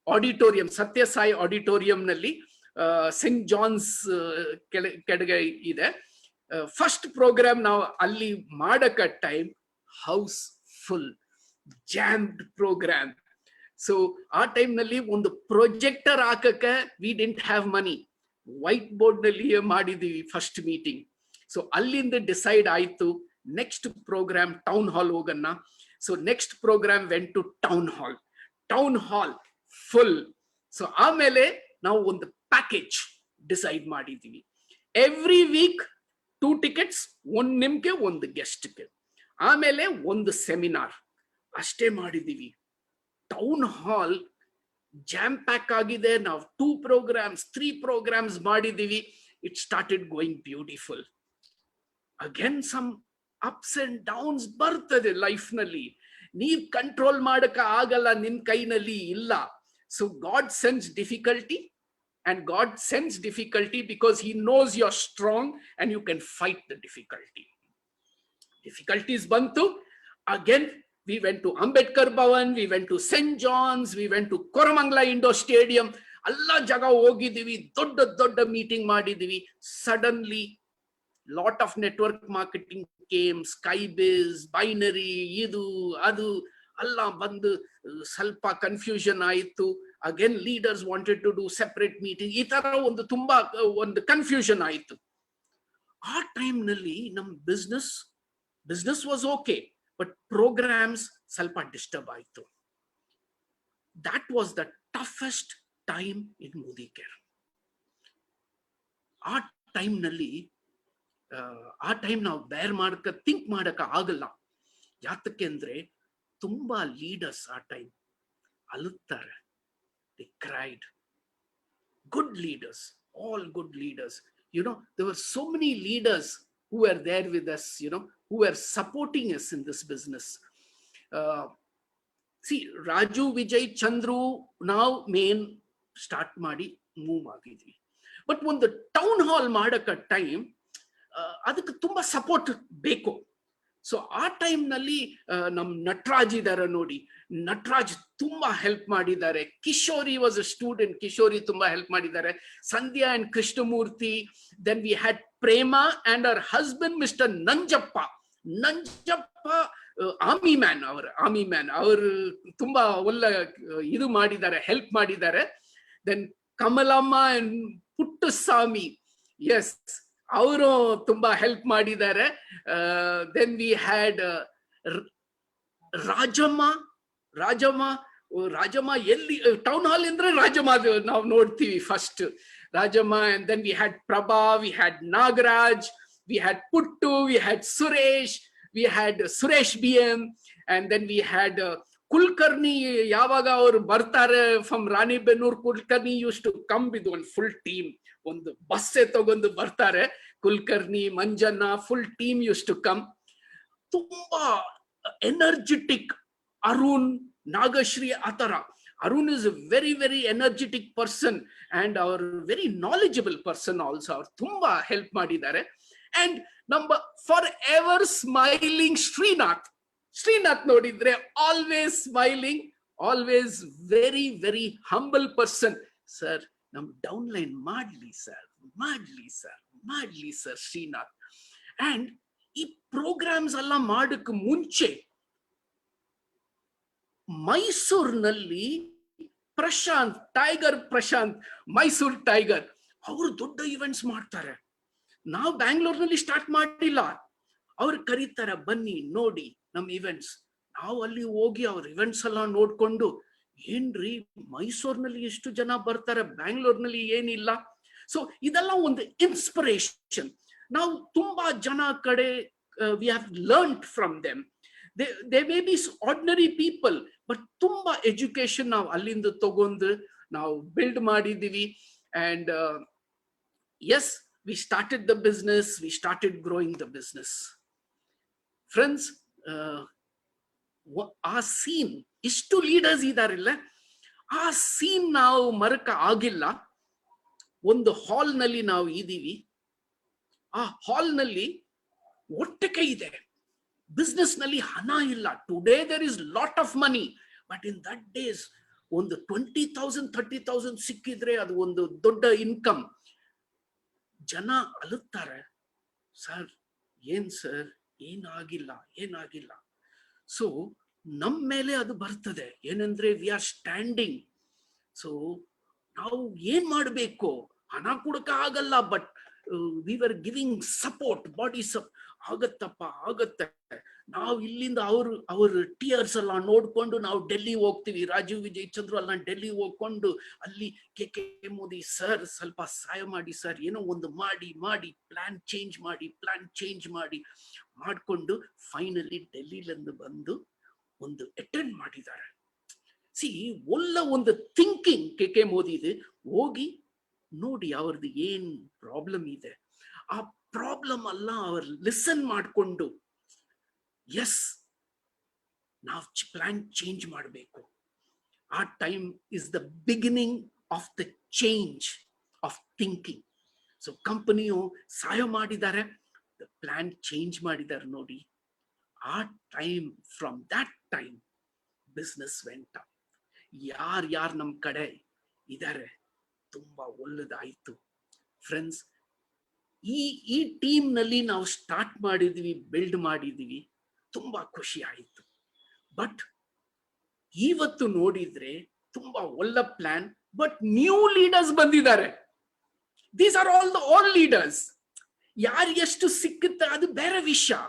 auditorium, Sathya Sai auditorium ನಲ್ಲಿ ಸೆಂಟ್ ಜಾನ್ಸ್ ಕೆಳಗೆ ಇದೆ. ಫಸ್ಟ್ ಪ್ರೋಗ್ರಾಮ್ ನಾವು ಅಲ್ಲಿ ಮಾಡಕ time house full, jammed programme. So ಆ ಟೈಮ್ ನಲ್ಲಿ ಒಂದು ಪ್ರೊಜೆಕ್ಟರ್ ಹಾಕಕ we didn't have money, white board ನಲ್ಲಿ ಮಾಡಿದೀವಿ ಫಸ್ಟ್ ಮೀಟಿಂಗ್. ಸೊ ಅಲ್ಲಿಂದ ಡಿಸೈಡ್ ಆಯ್ತು ನೆಕ್ಸ್ಟ್ ಪ್ರೋಗ್ರಾಮ್ ಟೌನ್ ಹಾಲ್ ಹೋಗನ್ನ. So next programme went to town hall full. So ಆಮೇಲೆ ನಾವು ಒಂದು ಪ್ಯಾಕೇಜ್ ಡಿಸೈಡ್ ಮಾಡಿದೀವಿ. ಎವ್ರಿ ವೀಕ್ 2 tickets, 1 ನಿಮ್ಗೆ 1 ಗೆಸ್ಟ್ಗೆ, ಆಮೇಲೆ ಒಂದು ಸೆಮಿನಾರ್. ಅಷ್ಟೇ ಮಾಡಿದೀವಿ. ಟೌನ್ ಹಾಲ್ ಜಾಮ್ ಪ್ಯಾಕ್ ಆಗಿದೆ. ನಾವು 2 programs, 3 programs ಮಾಡಿದೀವಿ. It started going beautiful. Again some ups and downs ಬರ್ತದೆ ಲೈಫ್ ನಲ್ಲಿ. ನೀವ್ ಕಂಟ್ರೋಲ್ ಮಾಡಕ ಆಗಲ್ಲ, ನಿಮ್ ಕೈನಲ್ಲಿ ಇಲ್ಲ. So God sends difficulty, and God sends difficulty because he knows you're strong and you can fight the difficulty. Difficulties bantu. Again we went to Ambedkar Bhavan, we went to St. John's, we went to Koramangala Indoor Stadium. alla jaga hogidivi, dodda meeting ಮಾಡಿದಿವಿ. Suddenly lot of network marketing came, Skybiz, Binary, idu adu alla bandu ಸ್ವಲ್ಪ confusion ಆಯಿತು. Again leaders wanted to do separate meeting. ಈ ತರ ಒಂದು ತುಂಬಾ ಒಂದು confusion ಆಯಿತು. ಆ ಟೈಮ್ ನಲ್ಲಿ ನಮ್ business was okay, but programs ಸ್ವಲ್ಪ ಡಿಸ್ಟರ್ಬ್ ಆಯಿತು. That was the toughest time in Modicare. ಆ ಟೈಮ್ ನಲ್ಲಿ ನಾವು ಥಿಂಕ್ ಮಾಡಕ ಆಗಲ್ಲ. ಯಾತಕ್ಕೆ ಅಂದ್ರೆ ತುಂಬಾ ಲೀಡರ್ಸ್ ಆ time ಅಳುತ್ತಾರೆ. They cried. Good leaders, all good leaders. There were so many leaders who were there with us, who were supporting us in this business. See, Raju, Vijay, Chandru, now main start ಮಾಡಿ move ಆಗಿದ್ವಿ. But ಒಂದು town hall ಮಾಡಕ time ಅದಕ್ಕೆ ತುಂಬಾ support ಬೇಕು. So ಆ time ನಲ್ಲಿ ನಮ್ ನಟರಾಜ್ ಇದಾರೆ ನೋಡಿ, ನಟರಾಜ್ ತುಂಬಾ ಹೆಲ್ಪ್ ಮಾಡಿದ್ದಾರೆ. Kishori was a student, Kishori ತುಂಬಾ ಹೆಲ್ಪ್ ಮಾಡಿದ್ದಾರೆ. Sandhya and Krishnamurthy, then we had Prema and ಅವರ್ husband mister Nanjappa. Army man ಅವರು ತುಂಬಾ ಒಳ್ಳೆ ಇದು ಮಾಡಿದ್ದಾರೆ, ಹೆಲ್ಪ್ ಮಾಡಿದ್ದಾರೆ. Then Kamalamma and Puttaswamy, yes, ಅವರು ತುಂಬಾ ಹೆಲ್ಪ್ ಮಾಡಿದ್ದಾರೆ. ದೆನ್ ವಿ ಹ್ಯಾಡ್ ರಾಜಮ್ಮ ಎಲ್ಲಿ ಟೌನ್ ಹಾಲ್ ಅಂದ್ರೆ ರಾಜಮ್ಮ ನಾವು ನೋಡ್ತೀವಿ first, Rajamma. And then we had Prabha, we had Nagaraj, we had Puttu, we had Suresh, we had Suresh BM, and then we had Kulkarni. ಯಾವಾಗ ಅವರು ಬರ್ತಾರೆ from Ranebennur, Kulkarni used to come with one full team. ಒಂದು ಬಸ್ಸೆ ತಗೊಂಡು ಬರ್ತಾರೆ. Kulkarni, Manjanna, full team used to come. ತುಂಬಾ energetic. Arun, Nagashree, ಆತರ. Arun is a very very energetic person and ಅವರ್ ವೆರಿ ನಾಲೆಜಬಲ್ ಪರ್ಸನ್ ಆಲ್ಸೋ. ಅವ್ರು ತುಂಬಾ ಹೆಲ್ಪ್ ಮಾಡಿದ್ದಾರೆ. And number for ever smiling Srinath ನೋಡಿದ್ರೆ always smiling, always very very humble person. Sir, ನಮ್ down line ಮಾಡ್ಲಿ sir Srinath. And ಈ ಪ್ರೋಗ್ರಾಮ್ಸ್ ಎಲ್ಲ ಮಾಡಕ್ ಮುಂಚೆ ಮೈಸೂರಿನಲ್ಲಿ ಪ್ರಶಾಂತ್ ಮೈಸೂರ್ ಟೈಗರ್ ಅವರು ದೊಡ್ಡ ಇವೆಂಟ್ಸ್ ಮಾಡ್ತಾರೆ. ನಾವು ಬ್ಯಾಂಗ್ಳೂರ್ನಲ್ಲಿ ಸ್ಟಾರ್ಟ್ ಮಾಡಿಲ್ಲ. ಅವ್ರು ಕರೀತಾರೆ, ಬನ್ನಿ ನೋಡಿ ನಮ್ ಇವೆಂಟ್ಸ್. ನಾವು ಅಲ್ಲಿ ಹೋಗಿ ಅವ್ರ ಇವೆಂಟ್ಸ್ ಎಲ್ಲ ನೋಡ್ಕೊಂಡು, ಏನ್ರಿ ಮೈಸೂರಿನಲ್ಲಿ ಎಷ್ಟು ಜನ ಬರ್ತಾರೆ, ಬ್ಯಾಂಗ್ಳೂರ್ನಲ್ಲಿ ಏನಿಲ್ಲ. ಸೊ ಇದೆಲ್ಲ ಒಂದು ಇನ್ಸ್ಪಿರೇಷನ್. ನಾವು ತುಂಬಾ ಜನ ಕಡೆ we have learned from them. They may be ordinary people, but ತುಂಬಾ ಎಜುಕೇಶನ್ ನಾವು ಅಲ್ಲಿಂದ ತಗೊಂಡು ನಾವು ಬಿಲ್ಡ್ ಮಾಡಿದೀವಿ. And yes, we started the business, we started growing the business. Friends, ಆ ಸೀನ್, ಇಷ್ಟು ಲೀಡರ್ಸ್ ಇದಾರಿಲ್ಲ, ಆ ಸೀನ್ ನಾವು ಮರಕ ಆಗಿಲ್ಲ. ಒಂದು ಹಾಲ್ ನಲ್ಲಿ ನಾವು ಇದೀವಿ. ಆ ಹಾಲ್ ನಲ್ಲಿ ಒಟ್ಟಿಗೆ ಇದೆ. ಬಿಸ್ನೆಸ್ ನಲ್ಲಿ ಹಣ ಇಲ್ಲ. Today there is lot of money, but in that days ಒಂದು 20,000 30,000 ಸಿಕ್ಕಿದ್ರೆ ಅದು ಒಂದು ದೊಡ್ಡ ಇನ್ಕಮ್. ಜನ ಅಳುತ್ತಾರೆ, ಸರ್ ಏನಾಗಿಲ್ಲ. ಸೊ ನಮ್ ಮೇಲೆ ಅದು ಬರ್ತದೆ, ಏನಂದ್ರೆ ವಿ ಆರ್ ಸ್ಟ್ಯಾಂಡಿಂಗ್. ಸೊ ನಾವು ಏನ್ ಮಾಡ್ಬೇಕು, ಹಣ ಕೊಡಕ ಆಗಲ್ಲ, but we were giving support, body ಆಗತ್ತೆ. ನಾವು ಇಲ್ಲಿಂದ ಅವ್ರ ಟಿಯರ್ಸ್ ಎಲ್ಲ ನೋಡ್ಕೊಂಡು ನಾವು ಡೆಲ್ಲಿ ಹೋಗ್ತೀವಿ. ರಾಜೀವ್, ವಿಜಯ್, ಚಂದ್ರು ಎಲ್ಲ ಡೆಲ್ಲಿ ಹೋಗ್ಕೊಂಡು ಅಲ್ಲಿ KK ಮೋದಿ ಸರ್ ಸ್ವಲ್ಪ ಸಹಾಯ ಮಾಡಿ ಸರ್, ಏನೋ ಒಂದು ಮಾಡಿ ಪ್ಲಾನ್ ಚೇಂಜ್ ಮಾಡ್ಕೊಂಡು ಫೈನಲಿ ಡೆಲ್ಲಿಲಿಂದ ಬಂದು ಒಂದು ಅಟೆಂಡ್ ಮಾಡಿದ್ದಾರೆ. ಸಿ, ಒಳ್ಳೆ ಒಂದು ಥಿಂಕಿಂಗ್ KK ಮೋದಿದು. ಹೋಗಿ ನೋಡಿ ಅವ್ರದ್ದು ಏನ್ ಪ್ರಾಬ್ಲಮ್ ಇದೆ, ಆ ಪ್ರಾಬ್ಲಮ್ ಅಲ್ಲ ಅವ್ರು ಲಿಸನ್ ಮಾಡ್ಕೊಂಡು, ಎಸ್ ನಾವು ಪ್ಲಾನ್ ಚೇಂಜ್ ಮಾಡಬೇಕು. ಆ time is the beginning of the change of thinking. So ಕಂಪನಿಯು ಸಹಾಯ ಮಾಡಿದ್ದಾರೆ, ಪ್ಲಾನ್ ಚೇಂಜ್ ಮಾಡಿದ್ದಾರೆ ನೋಡಿ. ಆ time, from that time business vent up. ಯಾರು ನಮ್ ಕಡೆ ಇದ್ದಾರೆ, ತುಂಬಾ ಒಳ್ಳೆದಾಯ್ತು. ಫ್ರೆಂಡ್ಸ್, ಈ ಟೀಮ್ ನಲ್ಲಿ ನಾವು ಸ್ಟಾರ್ಟ್ ಮಾಡಿದ್ವಿ, ಬಿಲ್ಡ್ ಮಾಡಿದ್ವಿ, ತುಂಬಾ ಖುಷಿ ಆಯಿತು. ಬಟ್ ಇವತ್ತು ನೋಡಿದ್ರೆ ತುಂಬಾ ಒಳ್ಳೆ ಪ್ಲಾನ್, ಬಟ್ ನ್ಯೂ ಲೀಡರ್ಸ್ ಬಂದಿದ್ದಾರೆ. These are all the old leaders. ಯಾರಿಗೆಷ್ಟು ಸಿಕ್ಕುತ್ತೆ ಅದು ಬೇರೆ ವಿಷಯ.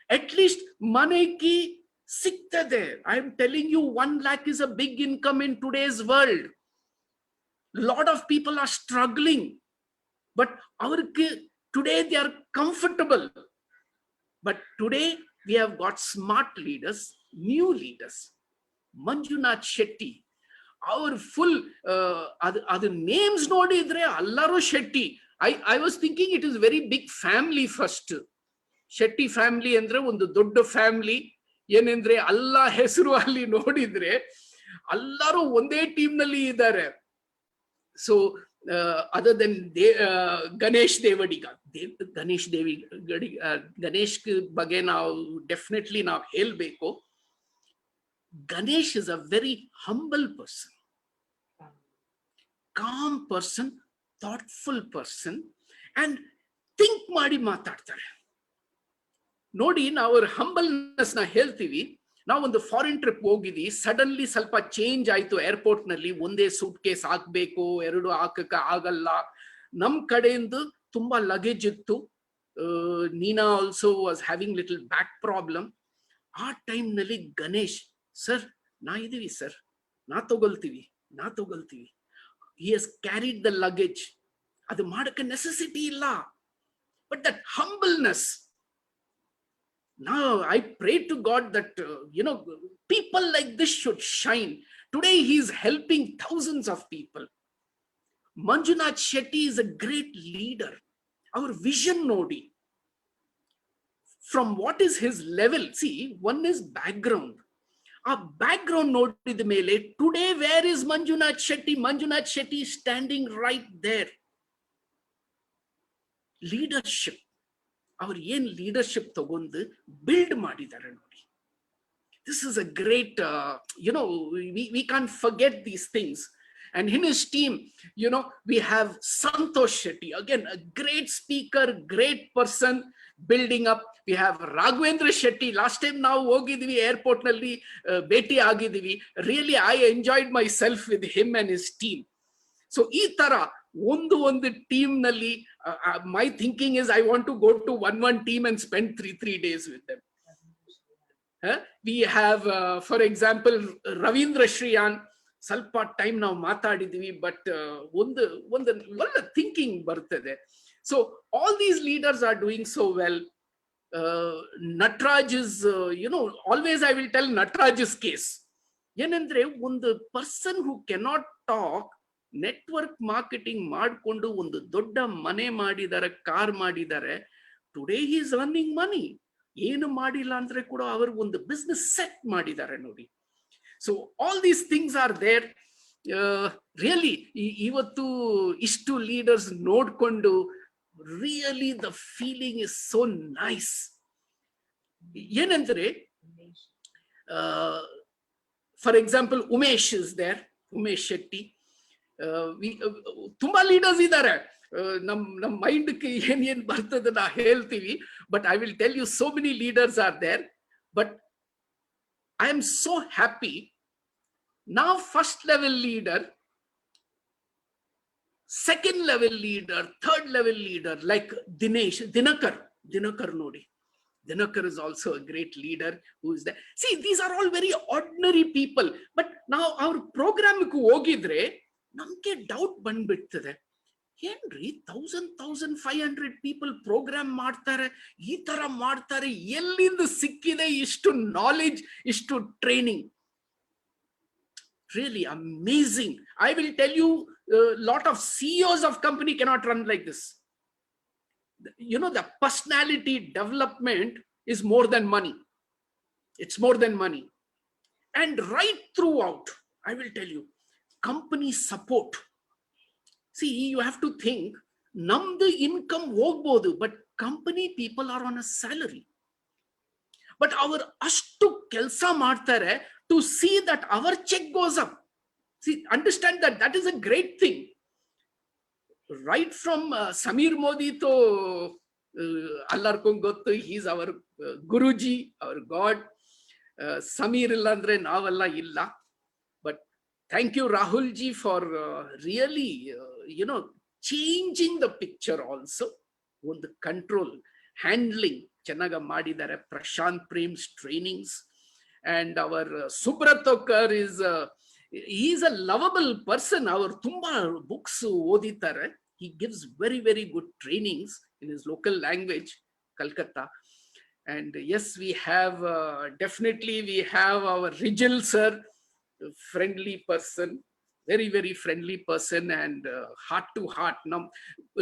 ಅಟ್ ಲೀಸ್ಟ್ ಮನೆಗೆ ಸಿಗ್ತದೆ. I am telling you, 1 lakh is a big income in today's world. Lot of people are struggling, but today they are comfortable. But today we have got smart leaders, new leaders. Manjunath Shetty, ಅವ್ರ full ಅದು names ನೋಡಿದ್ರೆ ಎಲ್ಲರೂ Shetty. I was thinking it is very big family. First Shetty family ಅಂದ್ರೆ ಒಂದು ದೊಡ್ಡ family. ಏನಂದ್ರೆ ಎಲ್ಲ ಹೆಸರು ಅಲ್ಲಿ ನೋಡಿದ್ರೆ ಎಲ್ಲರೂ ಒಂದೇ ಟೀಮ್ ನಲ್ಲಿ ಇದ್ದಾರೆ. So other then Ganesh Devadiga, Ganesh ಬಗ್ಗೆ ನಾವು ಡೆಫಿನೆಟ್ಲಿ ನಾವು ಹೇಳ್ಬೇಕು. Ganesh is a very humble person, calm person, thoughtful person, and think ಮಾಡಿ ಮಾತಾಡ್ತಾರೆ. ನೋಡಿ, ನಾವು ಅವ್ರ ಹಂಬಲ್ನೆಸ್ ನ ಹೇಳ್ತೀವಿ. ನಾವೊಂದು ಫಾರಿನ್ ಟ್ರಿಪ್ ಹೋಗಿದ್ವಿ, ಸಡನ್ಲಿ ಸ್ವಲ್ಪ ಚೇಂಜ್ ಆಯ್ತು ಏರ್ಪೋರ್ಟ್ ನಲ್ಲಿ. ಒಂದೇ ಸೂಟ್ ಕೇಸ್ ಹಾಕ್ಬೇಕು, 2 ಹಾಕಕ್ಕ ಆಗಲ್ಲ. ನಮ್ ಕಡೆಯಿಂದ ತುಂಬಾ ಲಗೇಜ್ ಇತ್ತು. Neena also was having little back problem. ಆ ಟೈಮ್ ನಲ್ಲಿ ಗಣೇಶ್, ಸರ್ ನಾ ಇದೀವಿ ಸರ್, ನಾ ತಗೊಳ್ತೀವಿ. he has carried the luggage. ಅದು ಮಾಡಕ್ಕೆ ನೆಸೆಸಿಟಿ ಇಲ್ಲ. But that humbleness, now I pray to God that people like this should shine. Today he is helping thousands of people. Manjunath Shetty is a great leader. Our vision nodi, from what is his level. See, one is background. Our background nodida mele today where is Manjunath Shetty? Manjunath Shetty is standing right there. Leadership, ಅವ್ರು ಏನ್ leadership ತಗೊಂಡು build ಮಾಡಿದ್ದಾರೆ ನೋಡಿ. This is a great, we can't forget these things. And in his team, we have Santosh Shetty, again a great speaker, great person, building up. We have Raghavendra Shetty. Last time ನಾವು ಹೋಗಿದ್ವಿ airport ನಲ್ಲಿ, ಭೇಟಿ ಆಗಿದ್ವಿ. Really I enjoyed myself with him and his team. So ಈ ತರ ಒಂದು team ನಲ್ಲಿ, my thinking is I want to go to one team and spend 3 days with them. We have for example Ravindra Shriyan, ಸ್ವಲ್ಪ time ನಾವು ಮಾತಾಡಿದ್ವಿ, but ಒಂದು ಒಳ್ಳೆ thinking ಬರ್ತದೆ. So all these leaders are doing so well. Natraj is, always I will tell Natraj's case. ಏನಂದ್ರೆ ಒಂದು person who cannot talk, network marketing ಮಾಡಿಕೊಂಡು ಒಂದು ದೊಡ್ಡ ಮನೆ ಮಾಡಿದ್ದಾರೆ, ಕಾರ್ ಮಾಡಿದ್ದಾರೆ. Today he is earning money. ಏನು ಮಾಡಿಲ್ಲ ಅಂದ್ರೆ ಕೂಡ ಅವರು ಒಂದು ಬಿಸ್ನೆಸ್ ಸೆಟ್ ಮಾಡಿದ್ದಾರೆ ನೋಡಿ. So all these things are there. Really ಇವತ್ತು ಇಷ್ಟು ಲೀಡರ್ಸ್ ನೋಡ್ಕೊಂಡು really the feeling is so nice. ಏನಂದ್ರೆ for example Umesh is there, Umesh Shetty. ತುಂಬಾ ಲೀಡರ್ಸ್ ಇದ್ದಾರೆ. ನಮ್ ಮೈಂಡ್ಗೆ ಏನ್ ಬರ್ತದೆ ನಾ ಹೇಳ್ತೀವಿ, but I will tell you so many leaders are there. But I am so happy now. First level leader, second level leader, third level leader like Dinakar nodi. Dinakar is also a great leader who is there. See, these are all very ordinary people. But now our program ku hogidre namke doubt bandibittade. ಏನ್ರಿ 1500 people program ಮಾಡ್ತಾರೆ, ಈ ತರ ಮಾಡ್ತಾರೆ, ಎಲ್ಲಿಂದ ಸಿಕ್ಕಿದೆ ಇಷ್ಟು knowledge, ಇಷ್ಟು training? Really amazing. I will tell you, a lot of CEOs of company cannot run like this. The personality development is more than money. It's more than money. And right throughout, I will tell you, company support. See, you have to think, namdu income hogbodu, but company people are on a salary. But our ashtu kelsa ಮಾಡ್ತಾರೆ to see that our check goes up. See, understand that is a great thing. Right from Samir Modi to allarkum gottu, he is our Guruji, our God. Samir illandre navalla illa. But thank you Rahul ji for really changing the picture also. One control, handling ಚೆನ್ನಾಗಿ ಮಾಡಿದ್ದಾರೆ. Prashant Prem's trainings. And our Subratokar he is a lovable person. Our tumba books oditare. He gives very, very good trainings in his local language, Kolkata. And yes, we have definitely we have our Rijal sir, friendly person, very, very friendly person and heart to heart. Now,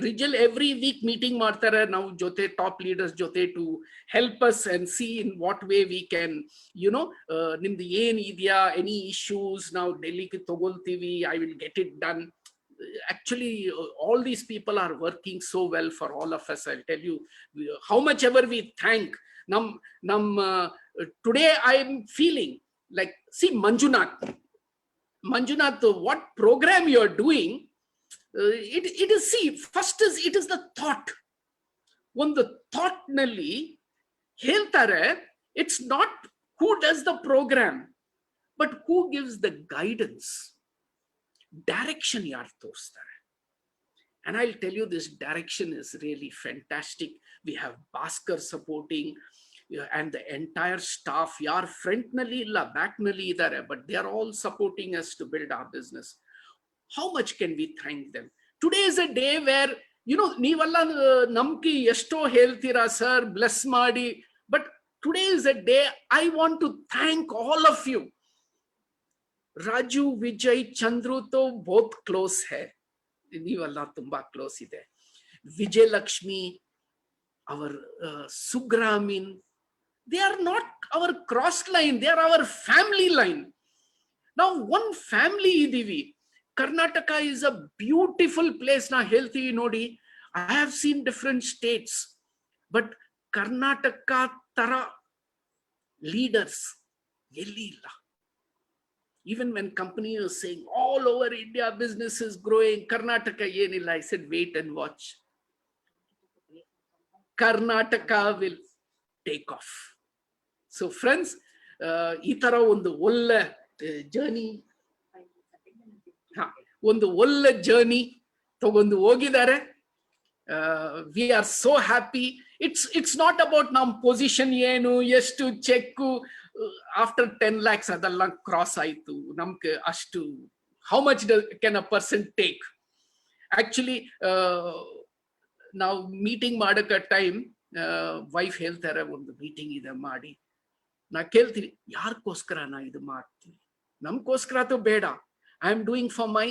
Rijal every week meeting ಮಾಡ್ತಾರೆ ನಾವು ಜೊತೆ top leaders ಜೊತೆ to help us and see in what way we can, ನಿಮ್ದು ಏನ್ ಇದೆಯಾ, any issues ನಾವು ಡೆಲ್ಲಿಗೆ ತಗೊಳ್ತೀವಿ, I will get it done. Actually, all these people are working so well for all of us. I'll tell you how much ever we thank. Today I am feeling like, see, Manjunath, what program you are doing, it is, see, first is, it is the thought. ಒಂದು thought ನಲ್ಲಿ ಹೇಳ್ತಾರೆ, it's not who does the program, but who gives the guidance. Direction ಯಾರು ತೋರಿಸ್ತಾರೆ. And I'll tell you, this direction is really fantastic. We have Bhaskar supporting, and the entire staff, yaar front nalli illa back nalli idare, but they are all supporting us to build our business. How much can we thank them? Today is a day where, neevalla namki esto heltira sir, bless maadi, but today is a day I want to thank all of you. Raju, Vijay, Chandru to both close hai, neevalla tumba close ide. Vijay Lakshmi, our Sugramin, they are not our cross line, they are our family line. Now one family idivi. Karnataka is a beautiful place. Na helthivi nodi, I have seen different states, but Karnataka tara leaders elli illa. Even when company is saying all over India business is growing, Karnataka yenilla, I said wait and watch. Karnataka will take off. So friends, ಈ ತರ ಒಂದು ಒಳ್ಳೆ journey, ಒಂದು ಒಳ್ಳೆ journey ತಗೊಂಡು ಹೋಗಿದ್ದಾರೆ. We are so happy. It's not about ನಮ್ಮ position ಏನು, ಎಷ್ಟು ಚೆಕ್ ಆಫ್ಟರ್ 10 lakhs ಅದೆಲ್ಲ ಕ್ರಾಸ್ ಆಯ್ತು. ನಮ್ಗೆ ಅಷ್ಟು how much can a person take. Actually ನಾವು ಮೀಟಿಂಗ್ ಮಾಡಕ ಟೈಮ್ ವೈಫ್ ಹೇಳ್ತಾರೆ, ಒಂದು ಮೀಟಿಂಗ್ ಇದೆ ಮಾಡಿ. ನಾ ಕೇಳ್ತೀನಿ, ಯಾರಿಗೋಸ್ಕರ ನಾ ಇದು ಮಾಡ್ತೀನಿ? ನಮ್ಗೋಸ್ಕರ ಅದು ಬೇಡ. I am doing for my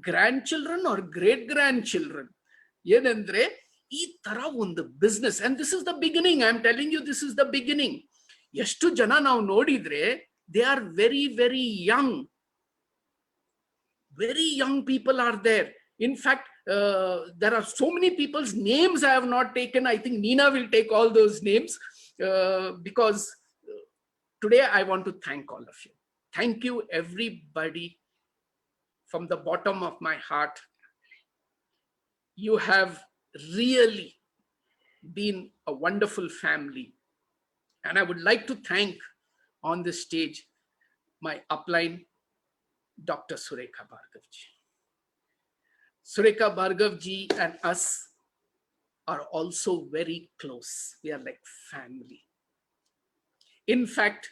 grand children or great grand children. ಏನಂದ್ರೆ ಈ ತರ ಒಂದು business, and this is the beginning. I am telling you, this is the beginning. ಎಷ್ಟು ಜನ ನಾವು ನೋಡಿದ್ರೆ they are very very young. Very young people are there. In fact, there are so many people's names I have not taken. I think Nina will take all those names because today I want to thank all of you. Thank you, everybody, from the bottom of my heart. You have really been a wonderful family. And I would like to thank on this stage my upline, Dr. Surekha Bhargav ji. Surekha Bhargav ji and us are also very close. We are like family. In fact,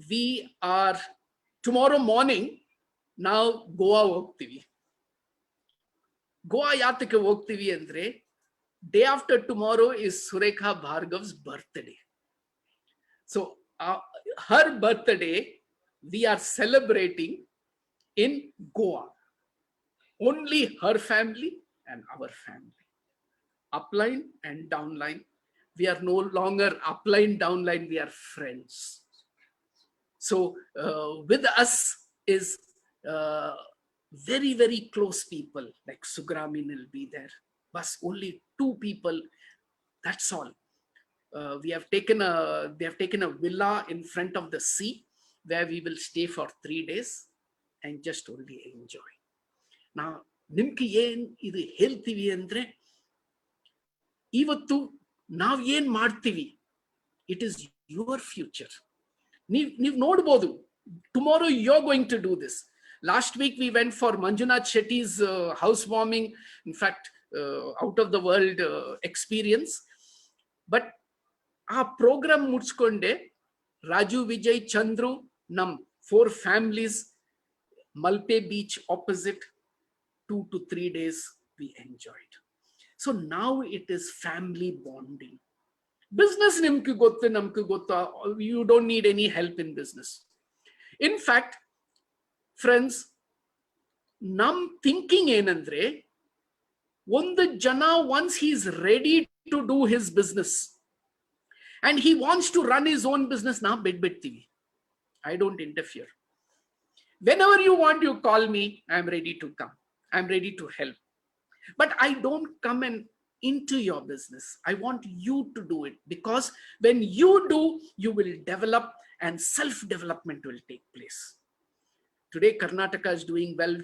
we are tomorrow morning now Goa ಹೋಗ್ತೀವಿ. Goa ಯಾತಕ್ಕೆ ಹೋಗ್ತೀವಿ ಅಂದ್ರೆ, day after tomorrow is Surekha Bhargav's birthday. So her birthday we are celebrating in Goa. Only her family and our family. Upline and downline. We are no longer upline, downline, we are friends. So with us is very, very close people, like Sugramin will be there. But only 2 people, that's all. They have taken a villa in front of the sea, where we will stay for 3 days and just only enjoy. Now, ನಿಮ್ಗೆ ಏನ್ ಇದು ಹೇಳ್ತೀವಿ ಅಂದ್ರೆ, ಇವತ್ತು ನಾವ್ ಏನ್ ಮಾಡ್ತೀವಿ, it is your future. ನೀವ್ ನೋಡ್ಬೋದು, tomorrow you're going to do this. Last week we went for Manjunath Shetty's housewarming. In fact, out of the world experience. But our program ಮುಡ್ಸ್ಕೊಂಡೆ Raju, Vijay, Chandru, nam 4 families, Malpe Beach opposite, 2 to 3 days we enjoyed. So now it is family bonding. Business nimku gotta, you don't need any help in business. In fact, friends, ನಮ್ thinking ಏನಂದ್ರೆ, ಒಂದು ಜನ once he is ready to do his business and he wants to run his own business, na bedbettivi. I don't interfere. Whenever you want, you call me. I am ready to come. I am ready to help. But I don't come and into your business. I want you to do it, because when you do, you will develop and self-development will take place. Today, Karnataka is doing well.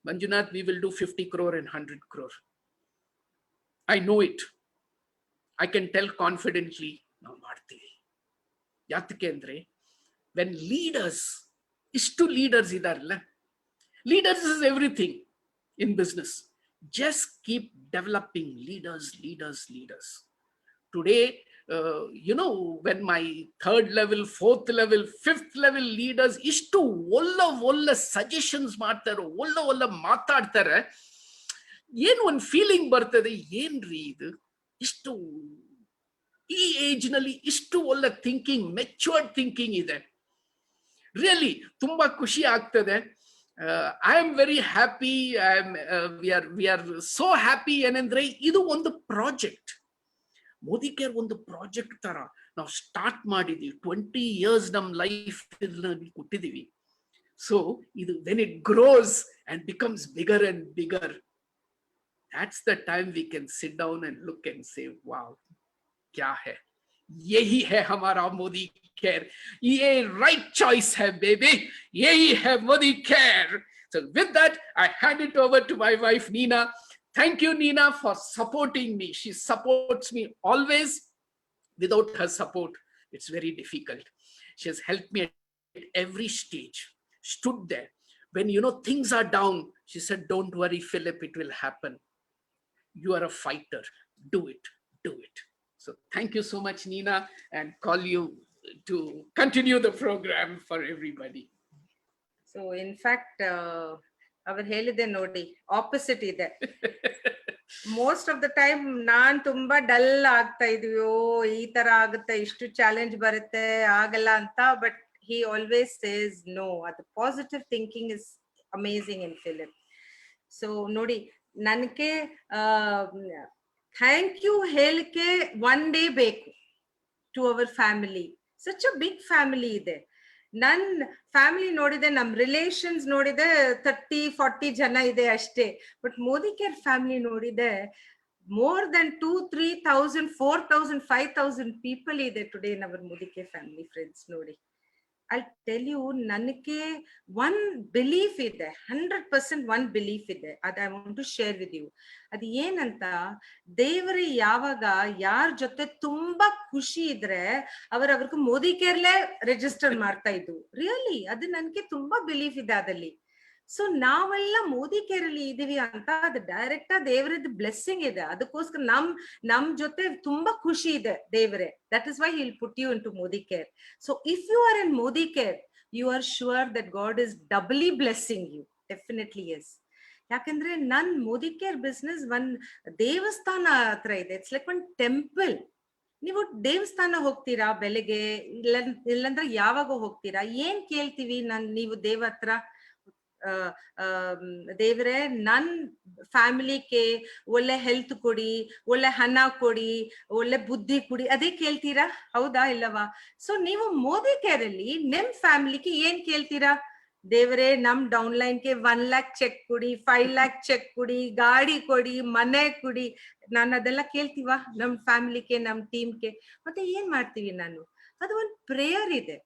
Manjunath, we will do 50 crore and 100 crore. I know it. I can tell confidently, ನಾವು ಮಾಡ್ತೀವಿ. ಯಾತಕ್ಕೆ ಅಂದ್ರೆ, when leaders, ಇಷ್ಟು leaders ಇದಾರಲ್ಲ, leaders is everything in business. Just keep developing leaders. Today, when my 3rd level, 4th level, 5th level leaders ಇಷ್ಟು ಒಳ್ಳೆ suggestions ಮಾಡ್ತಾರೆ, ಒಳ್ಳೆ ಮಾತಾಡ್ತಾರೆ, ಏನು ಒಂದು ಫೀಲಿಂಗ್ ಬರ್ತದೆ, ಏನ್ರಿ ಇದು, ಇಷ್ಟು ಈ ಏಜ್ ನಲ್ಲಿ ಇಷ್ಟು ಒಳ್ಳೆ ಥಿಂಕಿಂಗ್, ಮೆಚ್ಯೂರ್ಡ್ ಥಿಂಕಿಂಗ್ ಇದೆ. ರಿಯಲಿ ತುಂಬಾ ಖುಷಿ ಆಗ್ತದೆ. I am very happy. We are so happy. ಏನಂದ್ರೆ, ಇದು ಒಂದು ಪ್ರಾಜೆಕ್ಟ್, ಮೋದಿ ಕೇರ್ ಒಂದು ಪ್ರಾಜೆಕ್ಟ್ ತರ ನಾವು ಸ್ಟಾರ್ಟ್ ಮಾಡಿದೀವಿ. 20 years ನಮ್ ಲೈಫ್ ಕೊಟ್ಟಿದೀವಿ. ಸೊ ಇದು when it grows and becomes bigger and bigger, that's the time we can sit down and look and say, wow, क्या है, यही है हमारा मोदी केयर, ये right choice है baby, यही है Modi care. So with that, I hand it over to my wife Neena. Thank you, Neena, for supporting me. She supports me always. Without her support, it's very difficult. She has helped me at every stage, stood there when things are down. She said, don't worry Philip, it will happen. You are a fighter. Do it. So thank you so much, Neena, and call you to continue the program for everybody. So in fact, ಅವರು ಹೇಳಿದೆ ನೋಡಿ, opposite ಇದೆ. Most of the time ನಾನ್ ತುಂಬಾ dull ಆಗ್ತಾ ಇದೀವೋ, ಈ ತರ ಆಗುತ್ತೆ, ಇಷ್ಟು ಚಾಲೆಂಜ್ ಬರುತ್ತೆ, ಆಗಲ್ಲ ಅಂತ. But he always says no. ಅದು positive thinking is amazing in Philip. So ನೋಡಿ, ನನಗೆ ಥ್ಯಾಂಕ್ ಯು ಹೇಳಕ್ಕೆ ಒನ್ ಡೇ ಬೇಕು to our family. Such a big family ಇದೆ. ನನ್ ಫ್ಯಾಮಿಲಿ ನೋಡಿದೆ, ನಮ್ ರಿಲೇಷನ್ಸ್ ನೋಡಿದೆ 30-40 ಜನ ಇದೆ ಅಷ್ಟೇ. ಬಟ್ ಮೋದಿ ಕೇರ್ ಫ್ಯಾಮಿಲಿ ನೋಡಿದೆ more than 2,000-3,000 4,000 5,000 people ಇದೆ today in our Modi care family. Friends ನೋಡಿ, I'll tell you, ನನಗೆ one belief ಇದೆ, 100% one belief ಇದೆ. ಅದು I want to share with you. ಅದು ಏನಂತ, ದೇವರು ಯಾವಾಗ ಯಾರ ಜೊತೆ ತುಂಬಾ ಖುಷಿ ಇದ್ರೆ ಅವ್ರಿಗೆ ಮೋದಿ ಕೇರ್ಲೆ ರಿಜಿಸ್ಟರ್ ಮಾಡ್ತಾ ಇದ್ದು. ರಿಯಲಿ ಅದು ನನಗೆ ತುಂಬಾ ಬಿಲೀಫ್ ಇದೆ ಅದಲ್ಲಿ. ಸೊ ನಾವೆಲ್ಲ ಮೋದಿ ಕೇರ್ ಅಲ್ಲಿ ಇದೀವಿ ಅಂತ ಅದು ಡೈರೆಕ್ಟ್ ದೇವರದ್ದು ಬ್ಲೆಸ್ಸಿಂಗ್ ಇದೆ. ಅದಕ್ಕೋಸ್ಕರ ನಮ್ ಜೊತೆ ತುಂಬಾ ಖುಷಿ ಇದೆ ದೇವರೇ. That is why he will put you into Modicare. So if you are in Modicare, you are sure that God is doubly blessing you. Definitely yes. ಯಾಕಂದ್ರೆ ನನ್ ಮೋದಿ ಕೇರ್ ಬಿಸ್ನೆಸ್ ಒಂದ್ ದೇವಸ್ಥಾನ ಹತ್ರ ಇದೆ. ಇಟ್ಸ್ ಲೈಕ್ ಒಂದ್ temple. ನೀವು ದೇವಸ್ಥಾನ ಹೋಗ್ತೀರಾ ಬೆಳಗ್ಗೆ, ಇಲ್ಲಂದ್ರೆ ಯಾವಾಗ ಹೋಗ್ತೀರಾ, ಏನ್ ಕೇಳ್ತೀವಿ ನೀವು ದೇವ ಹತ್ರ? ದೇವ್ರೆ ನನ್ ಫ್ಯಾಮಿಲಿಗೆ ಒಳ್ಳೆ ಹೆಲ್ತ್ ಕೊಡಿ, ಒಳ್ಳೆ ಹಣ ಕೊಡಿ, ಒಳ್ಳೆ ಬುದ್ಧಿ ಕೊಡಿ, ಅದೇ ಕೇಳ್ತೀರಾ? ಹೌದಾ ಇಲ್ಲವಾ? ಸೊ ನೀವು ಮೋದಿ ಕೇರ್ ಅಲ್ಲಿ ನಿಮ್ ಫ್ಯಾಮಿಲಿಗೆ ಏನ್ ಕೇಳ್ತೀರಾ? ದೇವ್ರೆ ನಮ್ ಡೌನ್ಲೈನ್ಗೆ 1 lakh ಚೆಕ್ ಕೊಡಿ, 5 lakh ಚೆಕ್ ಕೊಡಿ, ಗಾಡಿ ಕೊಡಿ, ಮನೆ ಕೊಡಿ. ನಾನು ಅದೆಲ್ಲ ಕೇಳ್ತೀವ ನಮ್ ಫ್ಯಾಮಿಲಿಗೆ, ನಮ್ ಟೀಮ್ಗೆ? ಮತ್ತೆ ಏನ್ ಮಾಡ್ತೀವಿ ನಾನು? ಅದು ಒಂದ್ ಪ್ರೇಯರ್ ಇದೆ.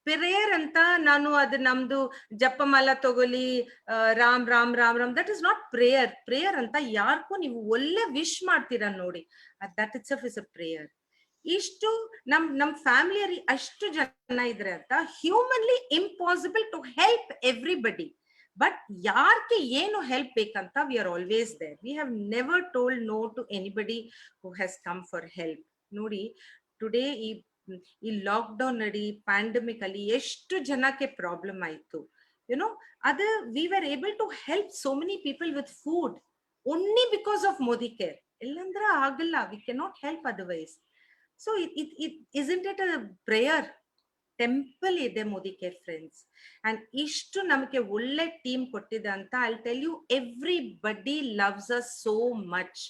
ಪ್ರೇಯರ್ ಅಂತ ನಾನು ಅದು ನಮ್ದು ಜಪಮಾಲ ತಗೊಳ್ಳಿ, Ram Ram Ram Ram, that is not prayer. Prayer ಅಂತ ಯಾರ್ಗೂ ನೀವು ಒಳ್ಳೆ ವಿಶ್ ಮಾಡ್ತೀರಾ ನೋಡಿ, that it's is a prayer. ಇಷ್ಟು ನಮ್ ಫ್ಯಾಮಿಲಿಯಲ್ಲಿ ಅಷ್ಟು ಜನ ಇದ್ರೆ ಅಂತ humanly impossible to help everybody. But ಯಾರ್ಗೆ ಏನು ಹೆಲ್ಪ್ ಬೇಕಂತ we are always there. We have never told no to anybody who has come for help. ನೋಡಿ, ಟುಡೇ ಈ ಲಾಕ್ ಡೌನ್ ನಡಿ ಪ್ಯಾಂಡಮಿಕ್ ಅಲ್ಲಿ ಎಷ್ಟು ಜನಕ್ಕೆ ಪ್ರಾಬ್ಲಮ್ ಆಯ್ತು. ಅದು we were able to help so many people with food only because of Modi care. ಇಲ್ಲಂದ್ರೆ ಆಗಲ್ಲ, we cannot help otherwise. So isn't it a prayer? Temple ಇದೆ ಮೋದಿ ಕೇರ್ ಫ್ರೆಂಡ್ಸ್. ಅಂಡ್ ಇಷ್ಟು ನಮಗೆ ಒಳ್ಳೆ ಟೀಮ್ ಕೊಟ್ಟಿದೆ ಅಂತ I tell you, everybody loves us so much.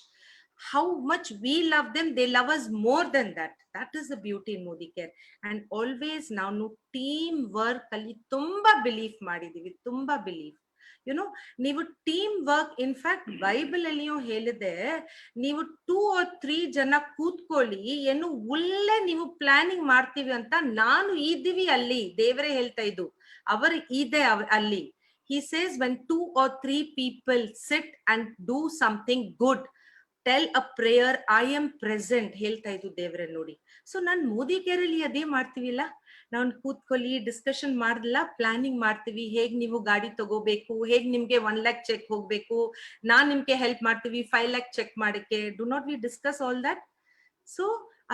How much we love them, they love us more than that. That is the beauty in Modi Care. And always ನಾವು team work ಅಲ್ಲಿ ತುಂಬಾ belief ಮಾಡಿದೀವಿ, ತುಂಬಾ belief. ನೀವು team work, in fact Bible ಅಲ್ಲಿಯೂ ಹೇಳಿದೆ, ನೀವು 2 or 3 ಜನ ಕೂತ್ಕೊಳ್ಳಿ, ಏನು ಒಳ್ಳೆ ನೀವು ಪ್ಲಾನಿಂಗ್ ಮಾಡ್ತೀವಿ ಅಂತ. ನಾನು ಇದ್ದೀವಿ ಅಲ್ಲಿ, ದೇವರೇ ಹೇಳ್ತಾ ಇದ್ದು, ಅವರು ಇದೆ ಅಲ್ಲಿ. He says when 2 or 3 people sit and do something good, tell a prayer, I am present ಹೇಳ್ತಾ ಇದ್ದು ದೇವರೇ ನೋಡಿ. ಸೊ ನಾನ್ ಮೋದಿ ಕೇರ್ ಅಲ್ಲಿ ಅದೇ ಮಾಡ್ತೀವಿಲ್ಲ, ನಾವು ಕೂತ್ಕೊಳ್ಳಿ ಡಿಸ್ಕಷನ್ ಮಾಡಲ್ಲ, ಪ್ಲಾನಿಂಗ್ ಮಾಡ್ತೀವಿ. ಹೇಗ್ ನೀವು ಗಾಡಿ ತಗೋಬೇಕು, ಹೇಗ್ ನಿಮ್ಗೆ 1 lakh ಚೆಕ್ ಹೋಗ್ಬೇಕು, ನಾನ್ ನಿಮ್ಗೆ ಹೆಲ್ಪ್ ಮಾಡ್ತೀವಿ 5 lakh ಚೆಕ್ ಮಾಡಕ್ಕೆ. Do not we discuss all that? So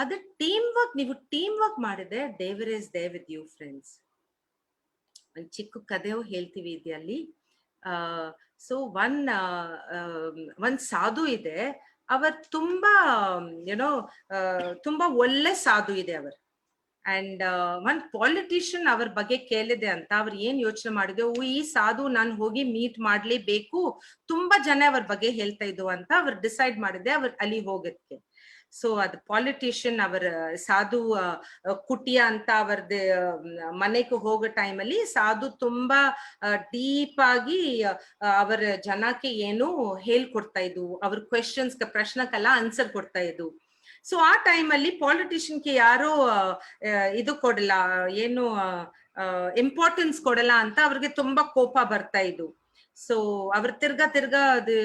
ಅದು ಟೀಮ್ ವರ್ಕ್. ನೀವು ಟೀಮ್ ವರ್ಕ್ ಮಾಡಿದ್ರೆ ದೇವರ್ is there with you friends. ಒಂದ್ ಚಿಕ್ಕ ಕಥೆಯೂ ಹೇಳ್ತೀವಿ ಇದರಲ್ಲಿ. ಸೊ ಒಂದ್ ಸಾಧು ಇದೆ, ಅವರು ತುಂಬಾ ತುಂಬಾ ಒಳ್ಳೆ ಸಾಧು ಇದೆ ಅವರು. ಅಂಡ್ ಒಂದ್ ಪಾಲಿಟಿಷಿಯನ್ ಅವ್ರ ಬಗ್ಗೆ ಕೇಳಿದೆ ಅಂತ ಅವ್ರು ಏನ್ ಯೋಚನೆ ಮಾಡಿದೆ, ಈ ಸಾಧು ನಾನು ಹೋಗಿ ಮೀಟ್ ಮಾಡ್ಲೇಬೇಕು, ತುಂಬಾ ಜನ ಅವ್ರ ಬಗ್ಗೆ ಹೇಳ್ತಾ ಇದ್ದು ಅಂತ ಅವ್ರು ಡಿಸೈಡ್ ಮಾಡಿದೆ ಅವ್ರ ಅಲ್ಲಿ ಹೋಗೋದಕ್ಕೆ. ಸೊ ಅದು ಪಾಲಿಟಿಷಿಯನ್ ಅವರ ಸಾಧು ಕುಟಿಯ ಅಂತ ಅವರದ್ದು ಮನೆಗೆ ಹೋಗೋ ಟೈಮಲ್ಲಿ ಸಾಧು ತುಂಬಾ ಡೀಪ್ ಆಗಿ ಅವರ ಜನಕ್ಕೆ ಏನು ಹೇಳ್ಕೊಡ್ತಾ ಇದ್ದು, ಅವ್ರ ಪ್ರಶ್ನಕ್ಕೆಲ್ಲ ಆನ್ಸರ್ ಕೊಡ್ತಾ ಇದ್ದು. ಸೊ ಆ ಟೈಮಲ್ಲಿ ಪಾಲಿಟಿಷಿಯನ್ಗೆ ಯಾರೋ ಇದು ಕೊಡಲ್ಲ, ಏನು ಇಂಪಾರ್ಟೆನ್ಸ್ ಕೊಡಲ್ಲ ಅಂತ ಅವ್ರಿಗೆ ತುಂಬಾ ಕೋಪ ಬರ್ತಾ ಇದ್ದು. ಸೊ ಅವ್ರ ತಿರ್ಗಾ ಅದು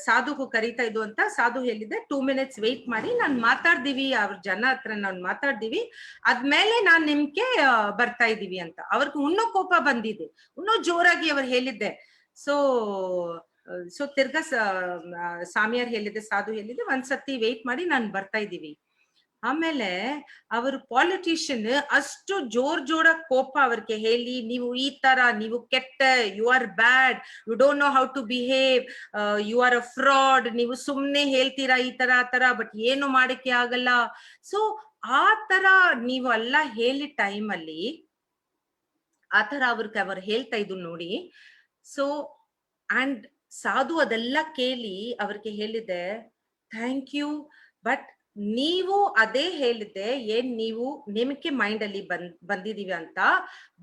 ಸಾಧುಗೂ ಕರೀತಾ ಇದ್ದು ಅಂತ ಸಾಧು ಹೇಳಿದೆ, 2 minutes ವೇಟ್ ಮಾಡಿ, ನಾನ್ ಮಾತಾಡ್ದೀವಿ ಅವ್ರ ಜನ ಹತ್ರ, ನಾನ್ ಮಾತಾಡ್ದೀವಿ, ಅದ್ಮೇಲೆ ನಾನ್ ನಿಮ್ಗೆ ಬರ್ತಾ ಇದೀವಿ ಅಂತ. ಅವ್ರಿಗೆ ಇನ್ನೂ ಕೋಪ ಬಂದಿದೆ, ಇನ್ನೂ ಜೋರಾಗಿ ಅವ್ರು ಹೇಳಿದ್ದೆ. ಸೊ ತಿರ್ಗಾ ಸಾಮಿಯಾರ್ ಹೇಳಿದೆ, ಸಾಧು ಹೇಳಿದೆ, ಒಂದ್ಸತಿ ವೇಟ್ ಮಾಡಿ, ನಾನ್ ಬರ್ತಾ ಇದೀವಿ. ಆಮೇಲೆ ಅವರು ಪಾಲಿಟಿಷಿಯನ್ ಅಷ್ಟು ಜೋರ ಕೋಪ ಅವ್ರಿಗೆ ಹೇಳಿ, ನೀವು ಈ ತರ, ನೀವು ಕೆಟ್ಟ, you are bad, you don't know how to behave, you are a fraud, ನೀವು ಸುಮ್ನೆ ಹೇಳ್ತೀರಾ ಈ ತರ ಆ ತರ, ಬಟ್ ಏನು ಮಾಡಕ್ಕೆ ಆಗಲ್ಲ. ಸೊ ಆ ತರ ನೀವು ಎಲ್ಲ ಹೇಳಿ ಟೈಮಲ್ಲಿ ಆ ತರ ಅವ್ರು ಹೇಳ್ತಾ ಇದ್ದು ನೋಡಿ. ಸೊ ಅಂಡ್ ಸಾಧು ಅದೆಲ್ಲ ಕೇಳಿ ಅವ್ರಿಗೆ ಹೇಳಿದೆ, ಥ್ಯಾಂಕ್ ಯು, ಬಟ್ ನೀವು ಅದೇ ಹೇಳಿದ್ದೆ, ಏನ್ ನೀವು ನಿಮ್ಗೆ ಮೈಂಡ್ ಅಲ್ಲಿ ಬಂದಿದೀವಿ ಅಂತ,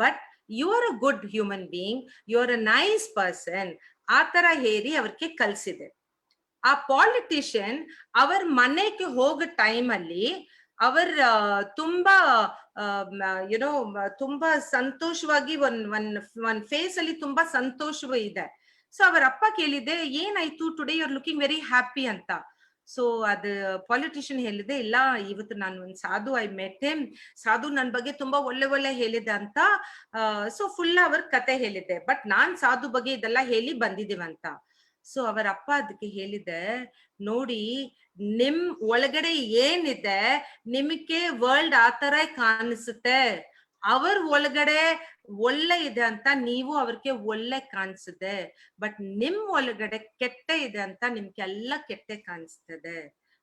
but you are a good human being, you are a nice person, ಆ ತರ ಹೇಳಿ ಅವ್ರಿಗೆ ಕಲ್ಸಿದೆ. ಆ ಪಾಲಿಟಿಷಿಯನ್ ಅವರ ಮನೆಗೆ ಹೋಗೋ ಟೈಮಲ್ಲಿ ಅವರ್ ತುಂಬಾ ತುಂಬಾ ಸಂತೋಷವಾಗಿ ಒಂದ್ ಫೇಸ್ ಅಲ್ಲಿ ತುಂಬಾ ಸಂತೋಷವೂ ಇದೆ. ಸೊ ಅವರ ಅಪ್ಪ ಕೇಳಿದೆ, ಏನಾಯ್ತು today you are looking very happy ಅಂತ. ಸೊ ಅದು ಪಾಲಿಟಿಷಿಯನ್ ಹೇಳಿದೆ, ಇಲ್ಲ ಇವತ್ತು ನಾನು ಒಂದ್ ಸಾಧು, ಐ ಮೆಟ್ ಹಿಮ್, ಸಾಧು ನನ್ ಬಗ್ಗೆ ತುಂಬಾ ಒಳ್ಳೆ ಹೇಳಿದೆ ಅಂತ. ಸೊ ಫುಲ್ ಅವ್ರ ಕತೆ ಹೇಳಿದ್ದೆ, ಬಟ್ ನಾನ್ ಸಾಧು ಬಗ್ಗೆ ಇದೆಲ್ಲ ಹೇಳಿ ಬಂದಿದ್ದೀವಂತ. ಸೊ ಅವರ ಅಪ್ಪ ಅದಕ್ಕೆ ಹೇಳಿದೆ, ನೋಡಿ ನಿಮ್ ಒಳಗಡೆ ಏನಿದೆ ನಿಮಗೆ ವರ್ಲ್ಡ್ ಆ ತರ ಕಾಣಿಸುತ್ತೆ, ಅವ್ರ ಒಳಗಡೆ ಒಳ್ಳೆ ಇದೆ ಅಂತ ನೀವು ಅವ್ರಿಗೆ ಒಳ್ಳೆ ಕಾಣಿಸುತ್ತೆ, ಬಟ್ ನಿಮ್ ಒಳಗಡೆ ಕೆಟ್ಟ ಇದೆ ಅಂತ ನಿಮ್ಗೆ ಎಲ್ಲ ಕೆಟ್ಟ ಕಾಣಿಸ್ತದೆ.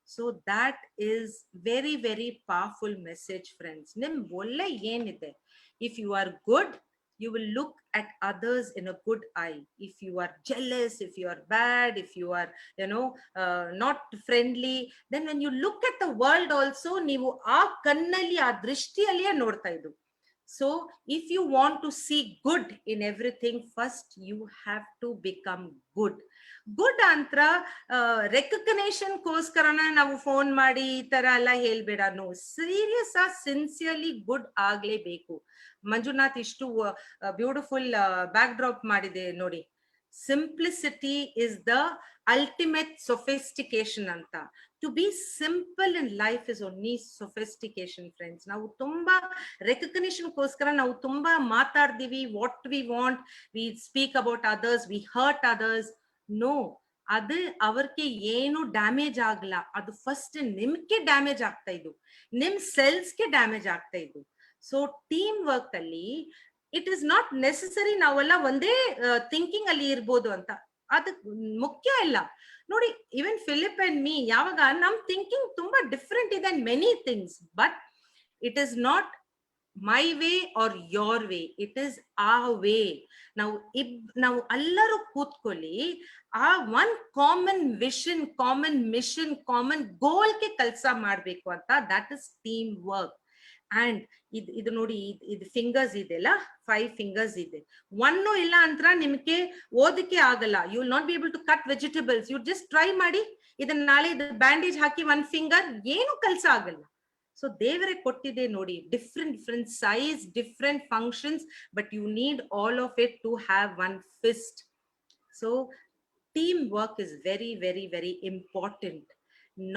So that is very very powerful message friends. ನಿಮ್ ಒಳ್ಳೆ ಏನಿದೆ, if you are good, you will look at others in a good eye. If you are jealous, if you are bad, if you are not friendly, then when you look at the world also, ನೀವು ಆ ಕಣ್ಣಲ್ಲಿ ಆ ದೃಷ್ಟಿಯಲ್ಲಿಯೇ ನೋಡ್ತಾ ಇದ್ದು. So if you want to see good in everything, first you have to become good. Good ಅಂತ recognition ಗೋಸ್ಕರನ ನಾವು phone ಮಾಡಿ ಈ ತರ ಎಲ್ಲ ಹೇಳ್ಬೇಡ. ನೋ, ಸೀರಿಯಸ್ ಸಿನ್ಸಿಯರ್ಲಿ ಗುಡ್ ಆಗ್ಲೇಬೇಕು. ಮಂಜುನಾಥ್ ಇಷ್ಟು ಬ್ಯೂಟಿಫುಲ್ ಬ್ಯಾಕ್ ಡ್ರಾಪ್ ಮಾಡಿದೆ ನೋಡಿ. Simplicity is the ultimate sophistication ಅಂತ. To be simple in life is only sophistication friends. ನಾವು ತುಂಬಾ ರೆಕಗ್ನಿಷನ್ ಗೋಸ್ಕರ ನಾವು ತುಂಬಾ ಮಾತಾಡ್ತೀವಿ, what we want, we speak about others, we hurt others. No, ಅದು ಅವ್ರಿಗೆ ಏನು ಡ್ಯಾಮೇಜ್ ಆಗಲ್ಲ, ಅದು ಫಸ್ಟ್ ನಿಮ್ಗೆ ಡ್ಯಾಮೇಜ್ ಆಗ್ತಾ ಇದ್ದು, ನಿಮ್ ಸೆಲ್ಸ್ಗೆ ಡ್ಯಾಮೇಜ್ ಆಗ್ತಾ ಇದ್ದು. ಸೊ ಟೀಮ್ ವರ್ಕ್ ಅಲ್ಲಿ ಇಟ್ ಇಸ್ ನಾಟ್ ನೆಸೆಸರಿ ನಾವೆಲ್ಲ ಒಂದೇ ಥಿಂಕಿಂಗ್ ಅಲ್ಲಿ ಇರ್ಬೋದು ಅಂತ, ಅದು ಮುಖ್ಯ ಇಲ್ಲ ನೋಡಿ. ಈವನ್ ಫಿಲಿಪ್ ಅಂಡ್ ಮೀ, ಯಾವಾಗ ನಮ್ ಥಿಂಕಿಂಗ್ ತುಂಬಾ ಡಿಫ್ರೆಂಟ್ ಇದೆ many things, but it is not my way or your way, it is a way. ನಾವು ಎಲ್ಲರೂ ಕೂತ್ಕೊಳ್ಳಿ, ಆ one common vision, common mission, common ಗೋಲ್ಗೆ ಕೆಲಸ ಮಾಡ್ಬೇಕು ಅಂತ. That is teamwork. And ಇದು ನೋಡಿ, ಇದು ಫಿಂಗರ್ಸ್ ಇದೆಲ್ಲ, 5 ಫಿಂಗರ್ಸ್ ಇದೆ. ಒನ್ನು ಇಲ್ಲ ಅಂತ ನಿಮ್ಗೆ ಓದಕ್ಕೆ ಆಗಲ್ಲ. You will not be able to cut vegetables. You just try ಮಾಡಿ. ಇದನ್ನ ನಾಳೆ ಬ್ಯಾಂಡೇಜ್ ಹಾಕಿ 1 ಫಿಂಗರ್, ಏನು ಕೆಲಸ ಆಗಲ್ಲ. ಸೊ ದೇವರೇ ಕೊಟ್ಟಿದೆ ನೋಡಿ, different size, different functions, but you need all of it to have 1 fist. So team work is very very very important,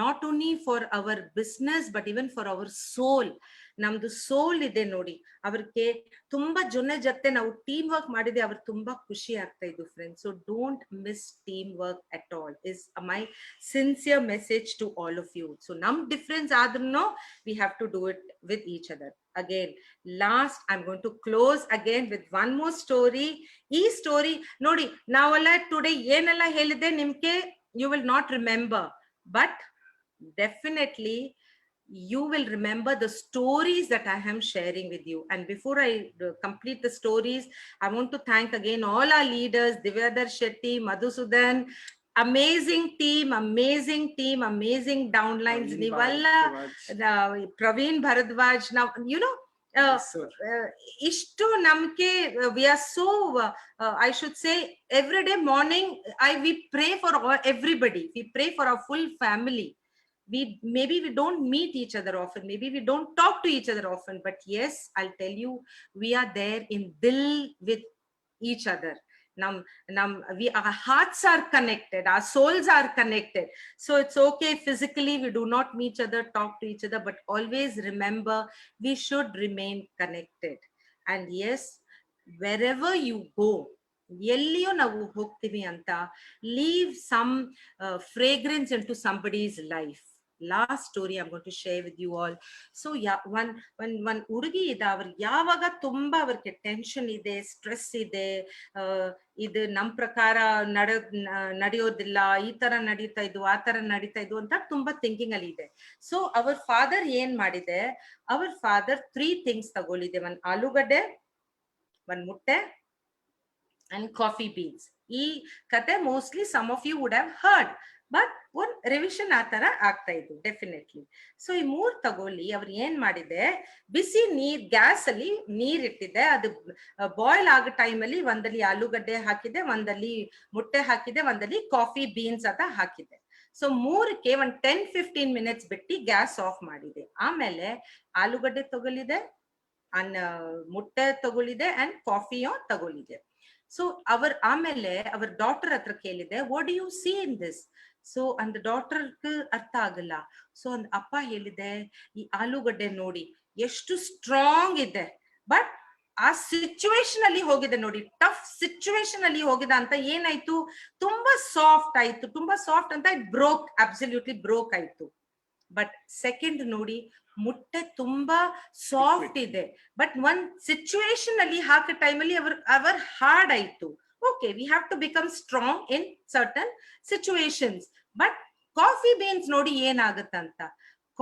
not only for our business but even for our soul. ನಮ್ದು soul ಇದೆ ನೋಡಿ, ಅವ್ರಿಗೆ ತುಂಬಾ ಜನ ಜೊತೆ ನಾವು team work ಮಾಡಿದೆ, ಅವ್ರು ತುಂಬಾ ಖುಷಿ ಆಗ್ತಾ ಇದ್ದು friends. So don't miss team work at all is my sincere message to all of you. So ನಮ್ ಡಿಫ್ರೆನ್ಸ್ ಆದ್ರೂ we have to do it with each other. Again, last, I'm going to close again with one more story. ಈ story ನೋಡಿ, ನಾವೆಲ್ಲ today ಏನೆಲ್ಲ ಹೇಳಿದೆ ನಿಮ್ಗೆ you will not remember, but definitely you will remember the stories that I am sharing with you. And before I complete the stories, I want to thank again all our leaders, Divyadhar Shetty, Madhusudan, amazing team, amazing downlines. Nivalla, Praveen Bharadwaj. Now, you know, ishtu namke, we are so, I should say, every day morning, we pray for everybody. We pray for our full family. Maybe we don't meet each other often, maybe we don't talk to each other often, but yes, I'll tell you, we are there in dil with each other. Our hearts are connected, our souls are connected. So it's okay, physically we do not meet each other, talk to each other, but always remember we should remain connected. And yes, wherever you go, ಎಲ್ಲಿಯೋ ನಾವು ಹೋಗ್ತೀವಿ ಅಂತ, leave some fragrance into somebody's life. Last story I'm going to share with you all. So yeah, one ಹುಡುಗಿ ಇದೆ, ಅವ್ರಿಗೆ ಯಾವಾಗ ತುಂಬಾ ಅವ್ರಿಗೆ ಟೆನ್ಷನ್ ಇದೆ, ಸ್ಟ್ರೆಸ್ ಇದೆ, ಇದು ನಮ್ ಪ್ರಕಾರ ನಡೆಯೋದಿಲ್ಲ, ಈ ತರ ನಡೀತಾ ಇದ್ದು, ಆ ತರ ನಡೀತಾ ಇದ್ದು ಅಂತ ತುಂಬಾ ಥಿಂಕಿಂಗ್ ಅಲ್ಲಿ ಇದೆ. ಸೊ ಅವ್ರ ಫಾದರ್ ಏನ್ ಮಾಡಿದೆ, ಅವ್ರ ಫಾದರ್ 3 ಥಿಂಗ್ಸ್ ತಗೊಳ್ಳಿದೆ, 1 ಆಲೂಗಡ್ಡೆ, 1 ಮುಟ್ಟೆ and coffee beans. ಈ ಕತೆ mostly some of you would have heard, but one revision ಆ ತರ ಆಗ್ತಾ ಇದ್ದು ಡೆಫಿನೆಟ್ಲಿ. ಸೊ ಈ 3 ತಗೊಳ್ಳಿ. ಅವ್ರು ಏನ್ ಮಾಡಿದೆ, ಬಿಸಿ ನೀರ್, ಗ್ಯಾಸ್ ಅಲ್ಲಿ ನೀರ್ ಇಟ್ಟಿದೆ, ಅದು ಬಾಯ್ಲ್ ಆಗೋ ಟೈಮ್ ಅಲ್ಲಿ ಒಂದಲ್ಲಿ ಆಲೂಗಡ್ಡೆ ಹಾಕಿದೆ, ಒಂದಲ್ಲಿ ಮುಟ್ಟೆ ಹಾಕಿದೆ, ಒಂದಲ್ಲಿ ಕಾಫಿ ಬೀನ್ಸ್ ಅಂತ ಹಾಕಿದೆ. ಸೊ 3ಕ್ಕೆ 10-15 ಮಿನಿಟ್ಸ್ ಬಿಟ್ಟು ಗ್ಯಾಸ್ ಆಫ್ ಮಾಡಿದೆ. ಆಮೇಲೆ ಆಲೂಗಡ್ಡೆ ತಗೊಳ್ಳಿದೆ, ಮುಟ್ಟೆ ತಗೊಳ್ಳಿದೆ ಅಂಡ್ ಕಾಫಿಯೋ ತಗೊಳ್ಳಿದೆ. ಸೊ ಆಮೇಲೆ ಅವ್ರ ಡಾಕ್ಟರ್ ಹತ್ರ ಕೇಳಿದೆ, what do U C in this? So ಅಂದ್ ಡಾಕ್ಟರ್ ಅರ್ಥ ಆಗಲ್ಲ. ಸೊ ಒಂದ್ ಅಪ್ಪ ಹೇಳಿದೆ, ಈ ಆಲೂಗಡ್ಡೆ ನೋಡಿ ಎಷ್ಟು ಸ್ಟ್ರಾಂಗ್ ಇದೆ, ಬಟ್ ಆ ಸಿಚುವೇಶನ್ ಅಲ್ಲಿ ಹೋಗಿದೆ ನೋಡಿ, ಟಫ್ ಸಿಚುವೇಶನ್ ಅಲ್ಲಿ ಹೋಗಿದೆ ಅಂತ ಏನಾಯ್ತು, ತುಂಬಾ ಸಾಫ್ಟ್ ಆಯ್ತು. ತುಂಬಾ ಸಾಫ್ಟ್ ಅಂತ ಇಟ್ ಬ್ರೋಕ್, ಅಬ್ಸಲ್ಯೂಟ್ಲಿ ಬ್ರೋಕ್ ಆಯ್ತು. ಬಟ್ ಸೆಕೆಂಡ್ ನೋಡಿ, ಮುಟ್ಟೆ ತುಂಬಾ ಸಾಫ್ಟ್ ಇದೆ, ಬಟ್ ಒಂದ್ ಸಿಚುವೇಶನ್ ಅಲ್ಲಿ ಹಾಕೋ ಟೈಮ್ ಅಲ್ಲಿ ಅವರ್ ಹಾರ್ಡ್ ಆಯ್ತು. Okay, we have to become strong in certain situations. But coffee beans ನೋಡಿ ಏನಾಗುತ್ತಂತ,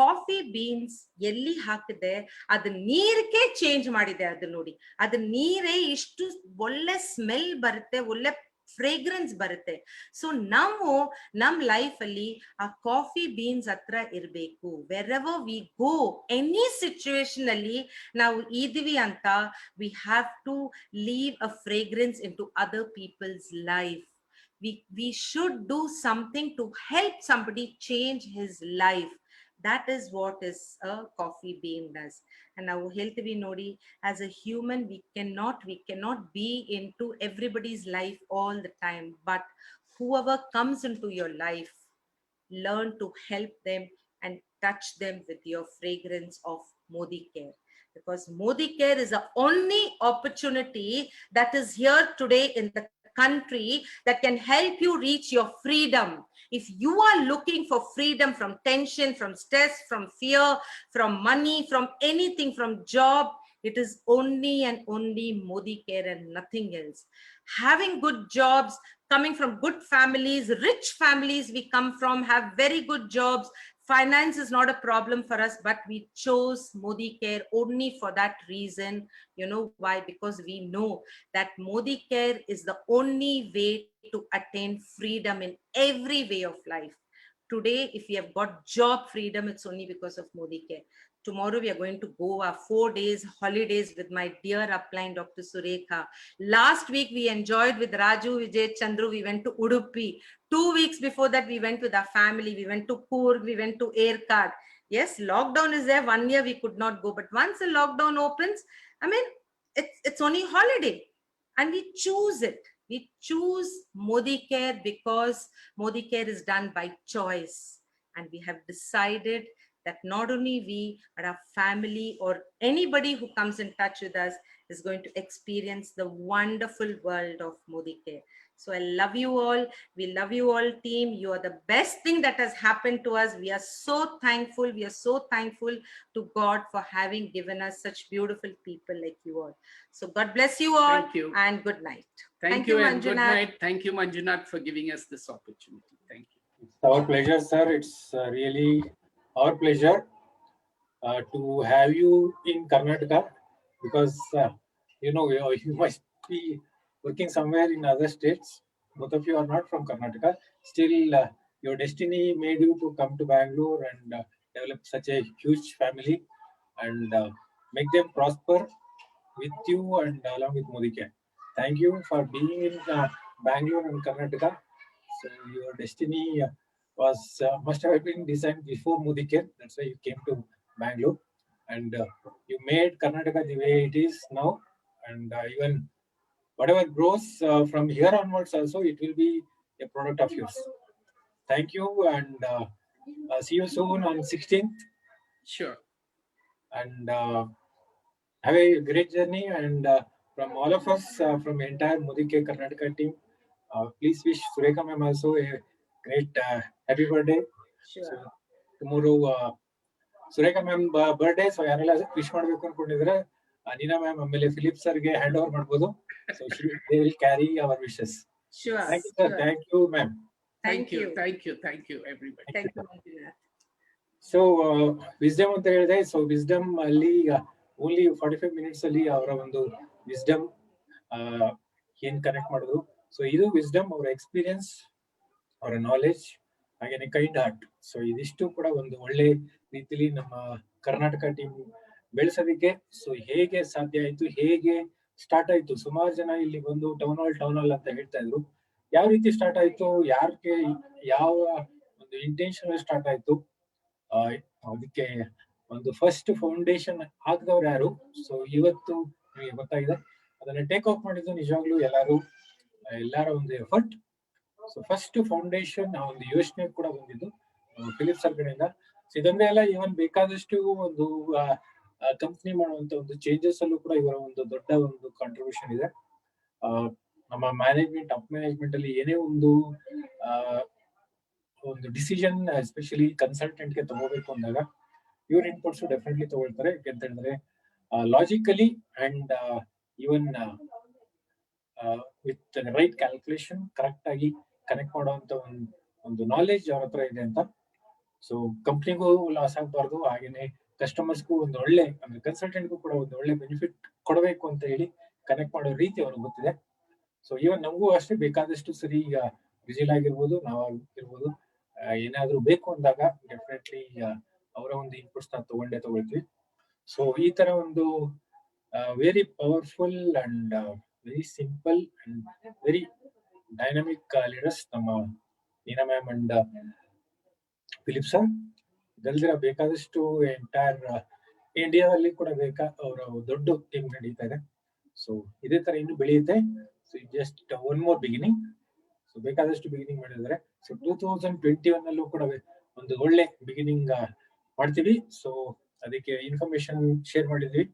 ಕಾಫಿ ಬೀನ್ಸ್ ಎಲ್ಲಿ ಹಾಕಿದೆ, ಅದು ನೀರ್ಗೆ ಚೇಂಜ್ ಮಾಡಿದೆ. ಅದು ನೋಡಿ, ಅದು ನೀರೇ ಇಷ್ಟು ಒಳ್ಳೆ ಸ್ಮೆಲ್ ಬರುತ್ತೆ, ಒಳ್ಳೆ ಫ್ರೇಗ್ರೆನ್ಸ್ ಬರುತ್ತೆ. ಸೊ ನಾವು ನಮ್ ಲೈಫ್ ಅಲ್ಲಿ ಆ ಕಾಫಿ ಬೀನ್ಸ್ ಹತ್ರ ಇರ್ಬೇಕು. Wherever we go, any situation ಅಲ್ಲಿ ನಾವು ಇದೀವಿ ಅಂತ, we have to leave a fragrance into other people's life. We should do something to help somebody change his life. That is what is a coffee bean does. And now ಹೇಳ್ತೀವಿ ನೋಡಿ, as a human we cannot be into everybody's life all the time, but whoever comes into your life, learn to help them and touch them with your fragrance of Modi Care, because Modi Care is the only opportunity that is here today in the country that can help you reach your freedom. If you are looking for freedom from tension, from stress, from fear, from money, from anything, from job, it is only and only Modi Care and nothing else. Having good jobs, coming from good families, rich families we come from, have very good jobs, finance is not a problem for us, but we chose Modi Care only for that reason. You know why? Because we know that Modi Care is the only way to attain freedom in every way of life. Today, if we have got job freedom, it's only because of Modi Care. Tomorrow we are going to go our 4 days holidays with my dear upline Dr. Surekha. Last week we enjoyed with Raju, Vijay, Chandru. We went to Udupi. 2 weeks before that we went with our family. We went to Coorg. We went to Aircard. Yes, lockdown is there. 1 year we could not go, but once the lockdown opens, I mean, it's only holiday, and we choose it. We choose Modi Care because Modi Care is done by choice, and we have decided that not only we, but our family or anybody who comes in touch with us is going to experience the wonderful world of Modi Care. So I love you all. We love you all, team. You are the best thing that has happened to us. We are so thankful. We are so thankful to God for having given us such beautiful people like you all. So God bless you all. Thank you. And good night. Thank you and good Manjunath. night. Thank you, Manjunath, for giving us this opportunity. Thank you. It's our pleasure, sir. It's really our pleasure to have you in Karnataka, because you know, you must be working somewhere in other states. Both of you are not from Karnataka. Still, your destiny made you to come to Bangalore and develop such a huge family and make them prosper with you and along with Modi Care. Thank you for being in Bangalore and Karnataka. So your destiny was must have been designed before Modi Care. That's why you came to Bangalore, and you made Karnataka the way it is now. And even whatever grows from here onwards, also it will be a product of yours. Thank you, and see you soon on 16th. Sure. And have a great journey. And from all of us, from the entire Modi Care Karnataka team, please wish Surekha ma'am also a great happy birthday. Sure. So, tomorrow Surekha ma'am birthday, so ಯಾರೆಲ್ಲ wish ಮಾಡಬೇಕು ಅನ್ಕೊಂಡಿದ್ರೆ ನೀನಾ ma'am ಆಮೇಲೆ Philip ಸರ್ಗೆ hand over ಮಾಡ್ಬೋದು. So they will carry our wishes. Sure. Thank you, sir. Sure. Thank you, ma'am. Thank you. Thank you. Thank you, everybody. Thank you, Manjunath. So wisdom ಅಂತ ಹೇಳಿದೆ. So wisdom ಅಲ್ಲಿ only 45 minutes ಅಲ್ಲಿ ಅವರ ಒಂದು wisdom ಏನ್ connect ಮಾಡಿದ್ರು. So ಇದು wisdom, ಅವರ ಎಕ್ಸ್ಪೀರಿಯನ್ಸ್, ಅವರ ನಾಲೆಜ್, ಹಾಗೇನೆ ಕೈಂಡ್ ಹಾರ್ಟ್. ಸೊ ಇದಿಷ್ಟು ಕೂಡ ಒಂದು ಒಳ್ಳೆ ರೀತಿಲಿ ನಮ್ಮ ಕರ್ನಾಟಕ ಟೀಮ್ ಬೆಳೆಸೋದಕ್ಕೆ ಸೊ ಹೇಗೆ ಸಾಧ್ಯ ಆಯ್ತು, ಹೇಗೆ ಸ್ಟಾರ್ಟ್ ಆಯ್ತು. ಸುಮಾರು ಜನ ಇಲ್ಲಿ ಬಂದು ಟೌನ್ ಹಾಲ್ ಅಂತ ಹೇಳ್ತಾ ಇದ್ರು. ಯಾವ ರೀತಿ ಸ್ಟಾರ್ಟ್ ಆಯ್ತು, ಯಾರಿಗೆ ಯಾವ ಒಂದು ಇಂಟೆನ್ಷನ್ ಸ್ಟಾರ್ಟ್ ಆಯ್ತು, ಅದಕ್ಕೆ ಒಂದು ಫಸ್ಟ್ ಫೌಂಡೇಶನ್ ಹಾಕಿದವ್ರು ಯಾರು. ಸೊ ಇವತ್ತು ನಿಮಗೆ ಗೊತ್ತಾಗಿದೆ. ಅದನ್ನ ಟೇಕ್ ಆಫ್ ಮಾಡಿದ್ದು ನಿಜವಾಗ್ಲೂ ಎಲ್ಲರ ಒಂದು ಎಫರ್ಟ್. ಸೊ ಫಸ್ಟ್ ಫೌಂಡೇಶನ್ ಆ ಒಂದು ಯೋಚನೆ ಕೂಡ ಬಂದಿದ್ದು ಫಿಲಿಪ್ ಸರ್ ಕಡೆಯಿಂದ. ಇದೊಂದೇ ಅಲ್ಲ, ಇವನ್ ಬೇಕಾದಷ್ಟು ಒಂದು ಕಂಪ್ನಿ ಮಾಡುವಂತ ಒಂದು ಚೇಂಜಸ್ ಅಲ್ಲೂ ಕೂಡ ಇವರ ಒಂದು ದೊಡ್ಡ ಒಂದು ಕಾಂಟ್ರಿಬ್ಯೂಷನ್ ಇದೆ. ನಮ್ಮ ಮ್ಯಾನೇಜ್ಮೆಂಟ್, ಅಪ್ ಮ್ಯಾನೇಜ್ಮೆಂಟ್ ಅಲ್ಲಿ ಏನೇ ಒಂದು ಡಿಸಿಷನ್ ಎಸ್ಪೆಷಲಿ ಕನ್ಸಲ್ಟೆಂಟ್ ಗೆ ತಗೋಬೇಕು ಅಂದಾಗ ಇವ್ರ ಇನ್ಪುಟ್ಸ್ ಡೆಫಿನೆಟ್ಲಿ ತಗೊಳ್ತಾರೆ. ಯಾಕೆಂತ ಹೇಳಿದ್ರೆ logically and even with right calculation correct ಆಗಿ ಕನೆಕ್ಟ್ ಮಾಡುವಂತ ಒಂದು ನಾಲೆಜ್ ಅವ್ರ ಹತ್ರ ಇದೆ ಅಂತ. ಸೊ ಕಂಪ್ನಿಗೂ ಲಾಸ್ ಆಗ್ಬಾರ್ದು, ಹಾಗೇನೆ ಕಸ್ಟಮರ್ಸ್ಗೂ ಒಂದು ಒಳ್ಳೆ, ಅಂದ್ರೆ ಕನ್ಸಲ್ಟೆಂಟ್ಗೂ ಕೂಡ ಒಂದು ಒಳ್ಳೆ ಬೆನಿಫಿಟ್ ಕೊಡಬೇಕು ಅಂತ ಹೇಳಿ ಕನೆಕ್ಟ್ ಮಾಡೋ ರೀತಿ ಅವ್ರಿಗೆ ಗೊತ್ತಿದೆ. ಸೊ ಈವನ್ ನಮಗೂ ಅಷ್ಟೇ ಬೇಕಾದಷ್ಟು ಸರಿ ಈಗ ವಿಜಿಲ್ ಆಗಿರ್ಬೋದು, ನಾವಾಗಿರ್ಬೋದು, ಏನಾದ್ರೂ ಬೇಕು ಅಂದಾಗ ಡೆಫಿನೆಟ್ಲಿ ಅವರ ಒಂದು ಇನ್ಪುಟ್ಸ್ ನ ತಗೊಳ್ತೀವಿ. ಸೊ ಈ ತರ ಒಂದು very powerful and very simple and very dynamic leaders ನಮ್ಮ ನೀನಾ ಮ್ಯಾಮ್ ಅಂಡ್ ಫಿಲಿಪ್ ಸರ್. ಇದಲ್ದಿರ ಬೇಕಾದಷ್ಟು ಎಂಟೈರ್ ಇಂಡಿಯಾದಲ್ಲಿ ಕೂಡ ಅವರ ದೊಡ್ಡ ಟೀಮ್ ನಡೀತಾ ಇದೆ. ಸೊ ಇದೇ ತರ ಇನ್ನು ಬೆಳೆಯುತ್ತೆ. So just one more beginning. So ಬೇಕಾದಷ್ಟು ಬಿಗಿನಿಂಗ್ ಮಾಡಿದ್ದಾರೆ. ಸೊ 2021 ಅಲ್ಲೂ ಕೂಡ ಒಂದು ಒಳ್ಳೆ ಬಿಗಿನಿಂಗ್ ಮಾಡ್ತೀವಿ. ಸೊ ಅದಕ್ಕೆ ಇನ್ಫಾರ್ಮೇಶನ್ ಶೇರ್ ಮಾಡಿದ್ವಿ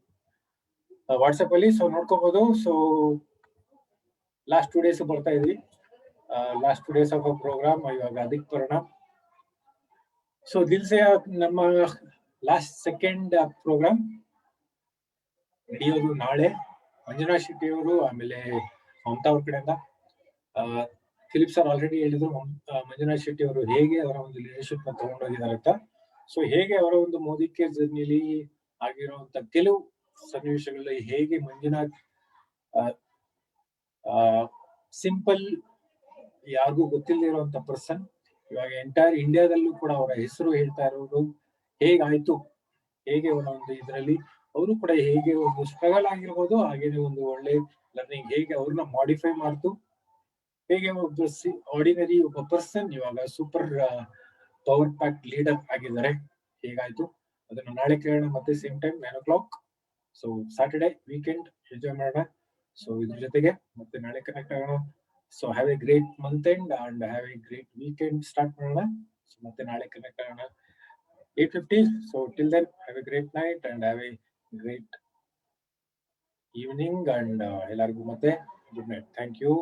ವಾಟ್ಸ್ಆಪ್ ಅಲ್ಲಿ. ಸೊ ನೋಡ್ಕೋಬಹುದು. ಸೊ ಲಾಸ್ಟ್ 2 days ಬರ್ತಾ ಇದ್ವಿ. ಲಾಸ್ಟ್ 2 days ಆಫ್ ಪ್ರೋಗ್ರಾಮ್ ಇವಾಗ ಅದಕ್ಕೆ ಬರೋಣ. ಸೊ ದಿಲ್ಸೆ ನಮ್ಮ ಲಾಸ್ಟ್ ಸೆಕೆಂಡ್ ಪ್ರೋಗ್ರಾಮ್ ನಡೆಯೋದು ನಾಳೆ. ಮಂಜುನಾಥ್ ಶೆಟ್ಟಿ ಅವರು, ಆಮೇಲೆ ಮಮತಾ ಅವ್ರ ಕಡೆಯಿಂದ. ಫಿಲಿಪ್ ಸರ್ ಆಲ್ರೆಡಿ ಹೇಳಿದ್ರು ಮಂಜುನಾಥ್ ಶೆಟ್ಟಿ ಅವರು ಹೇಗೆ ಅವರ ಒಂದು ಲೀಡರ್ಶಿಪ್ ನ ತಗೊಂಡೋಗಿದ್ದಾರೆ ಅಂತ. ಸೊ ಹೇಗೆ ಅವರ ಒಂದು ಮೋದಿ ಕೇರ್ ಜರ್ನಿಲಿ ಆಗಿರುವಂತ ಕೆಲವು ಸನ್ನಿವೇಶಗಳಲ್ಲಿ ಹೇಗೆ ಮಂಜುನಾಥ್ ಸಿಂಪಲ್ ಯಾರಿಗೂ ಗೊತ್ತಿಲ್ಲದೆ ಇರುವಂತ ಪರ್ಸನ್ ಇವಾಗ ಎಂಟೈರ್ ಇಂಡಿಯಾದಲ್ಲೂ ಕೂಡ ಅವರ ಹೆಸರು ಹೇಳ್ತಾ ಇರೋದು ಹೇಗಾಯ್ತು, ಹೇಗೆ ಒಂದು ಇದರಲ್ಲಿ ಅವರು ಕೂಡ ಹೇಗೆ ಒಂದು ಸ್ಟ್ರಗಲ್ ಆಗಿರ್ಬೋದು, ಹಾಗೇನೆ ಒಂದು ಒಳ್ಳೆ ಲರ್ನಿಂಗ್ ಹೇಗೆ ಅವ್ರನ್ನ ಮಾಡಿಫೈ ಮಾಡ್ತು, ಹೇಗೆ ಒಬ್ಬ ಆರ್ಡಿನರಿ ಒಬ್ಬ ಪರ್ಸನ್ ಇವಾಗ ಸೂಪರ್ ಪವರ್ ಪ್ಯಾಕ್ ಲೀಡರ್ ಆಗಿದ್ದಾರೆ, ಹೇಗಾಯ್ತು ಅದನ್ನ ನಾಳೆ ಕೇಳೋಣ. ಮತ್ತೆ same time 9 o'clock. So Saturday weekend enjoy ಮಾಡೋಣ. ಸೊ ಇದ್ರ ಜೊತೆಗೆ ಮತ್ತೆ ನಾಳೆ ಕನೆಕ್ಟ್ ಆಗೋಣ. So have a great month end and have a great weekend start ಮಾಡೋಣ. ಸೊ ಮತ್ತೆ ನಾಳೆ ಕನೆಕ್ಟ್ ಆಗೋಣ 8:50. So till then have a great night and have a great evening and ಎಲ್ಲರಿಗೂ ಮತ್ತೆ ಗುಡ್ ನೈಟ್. Thank you.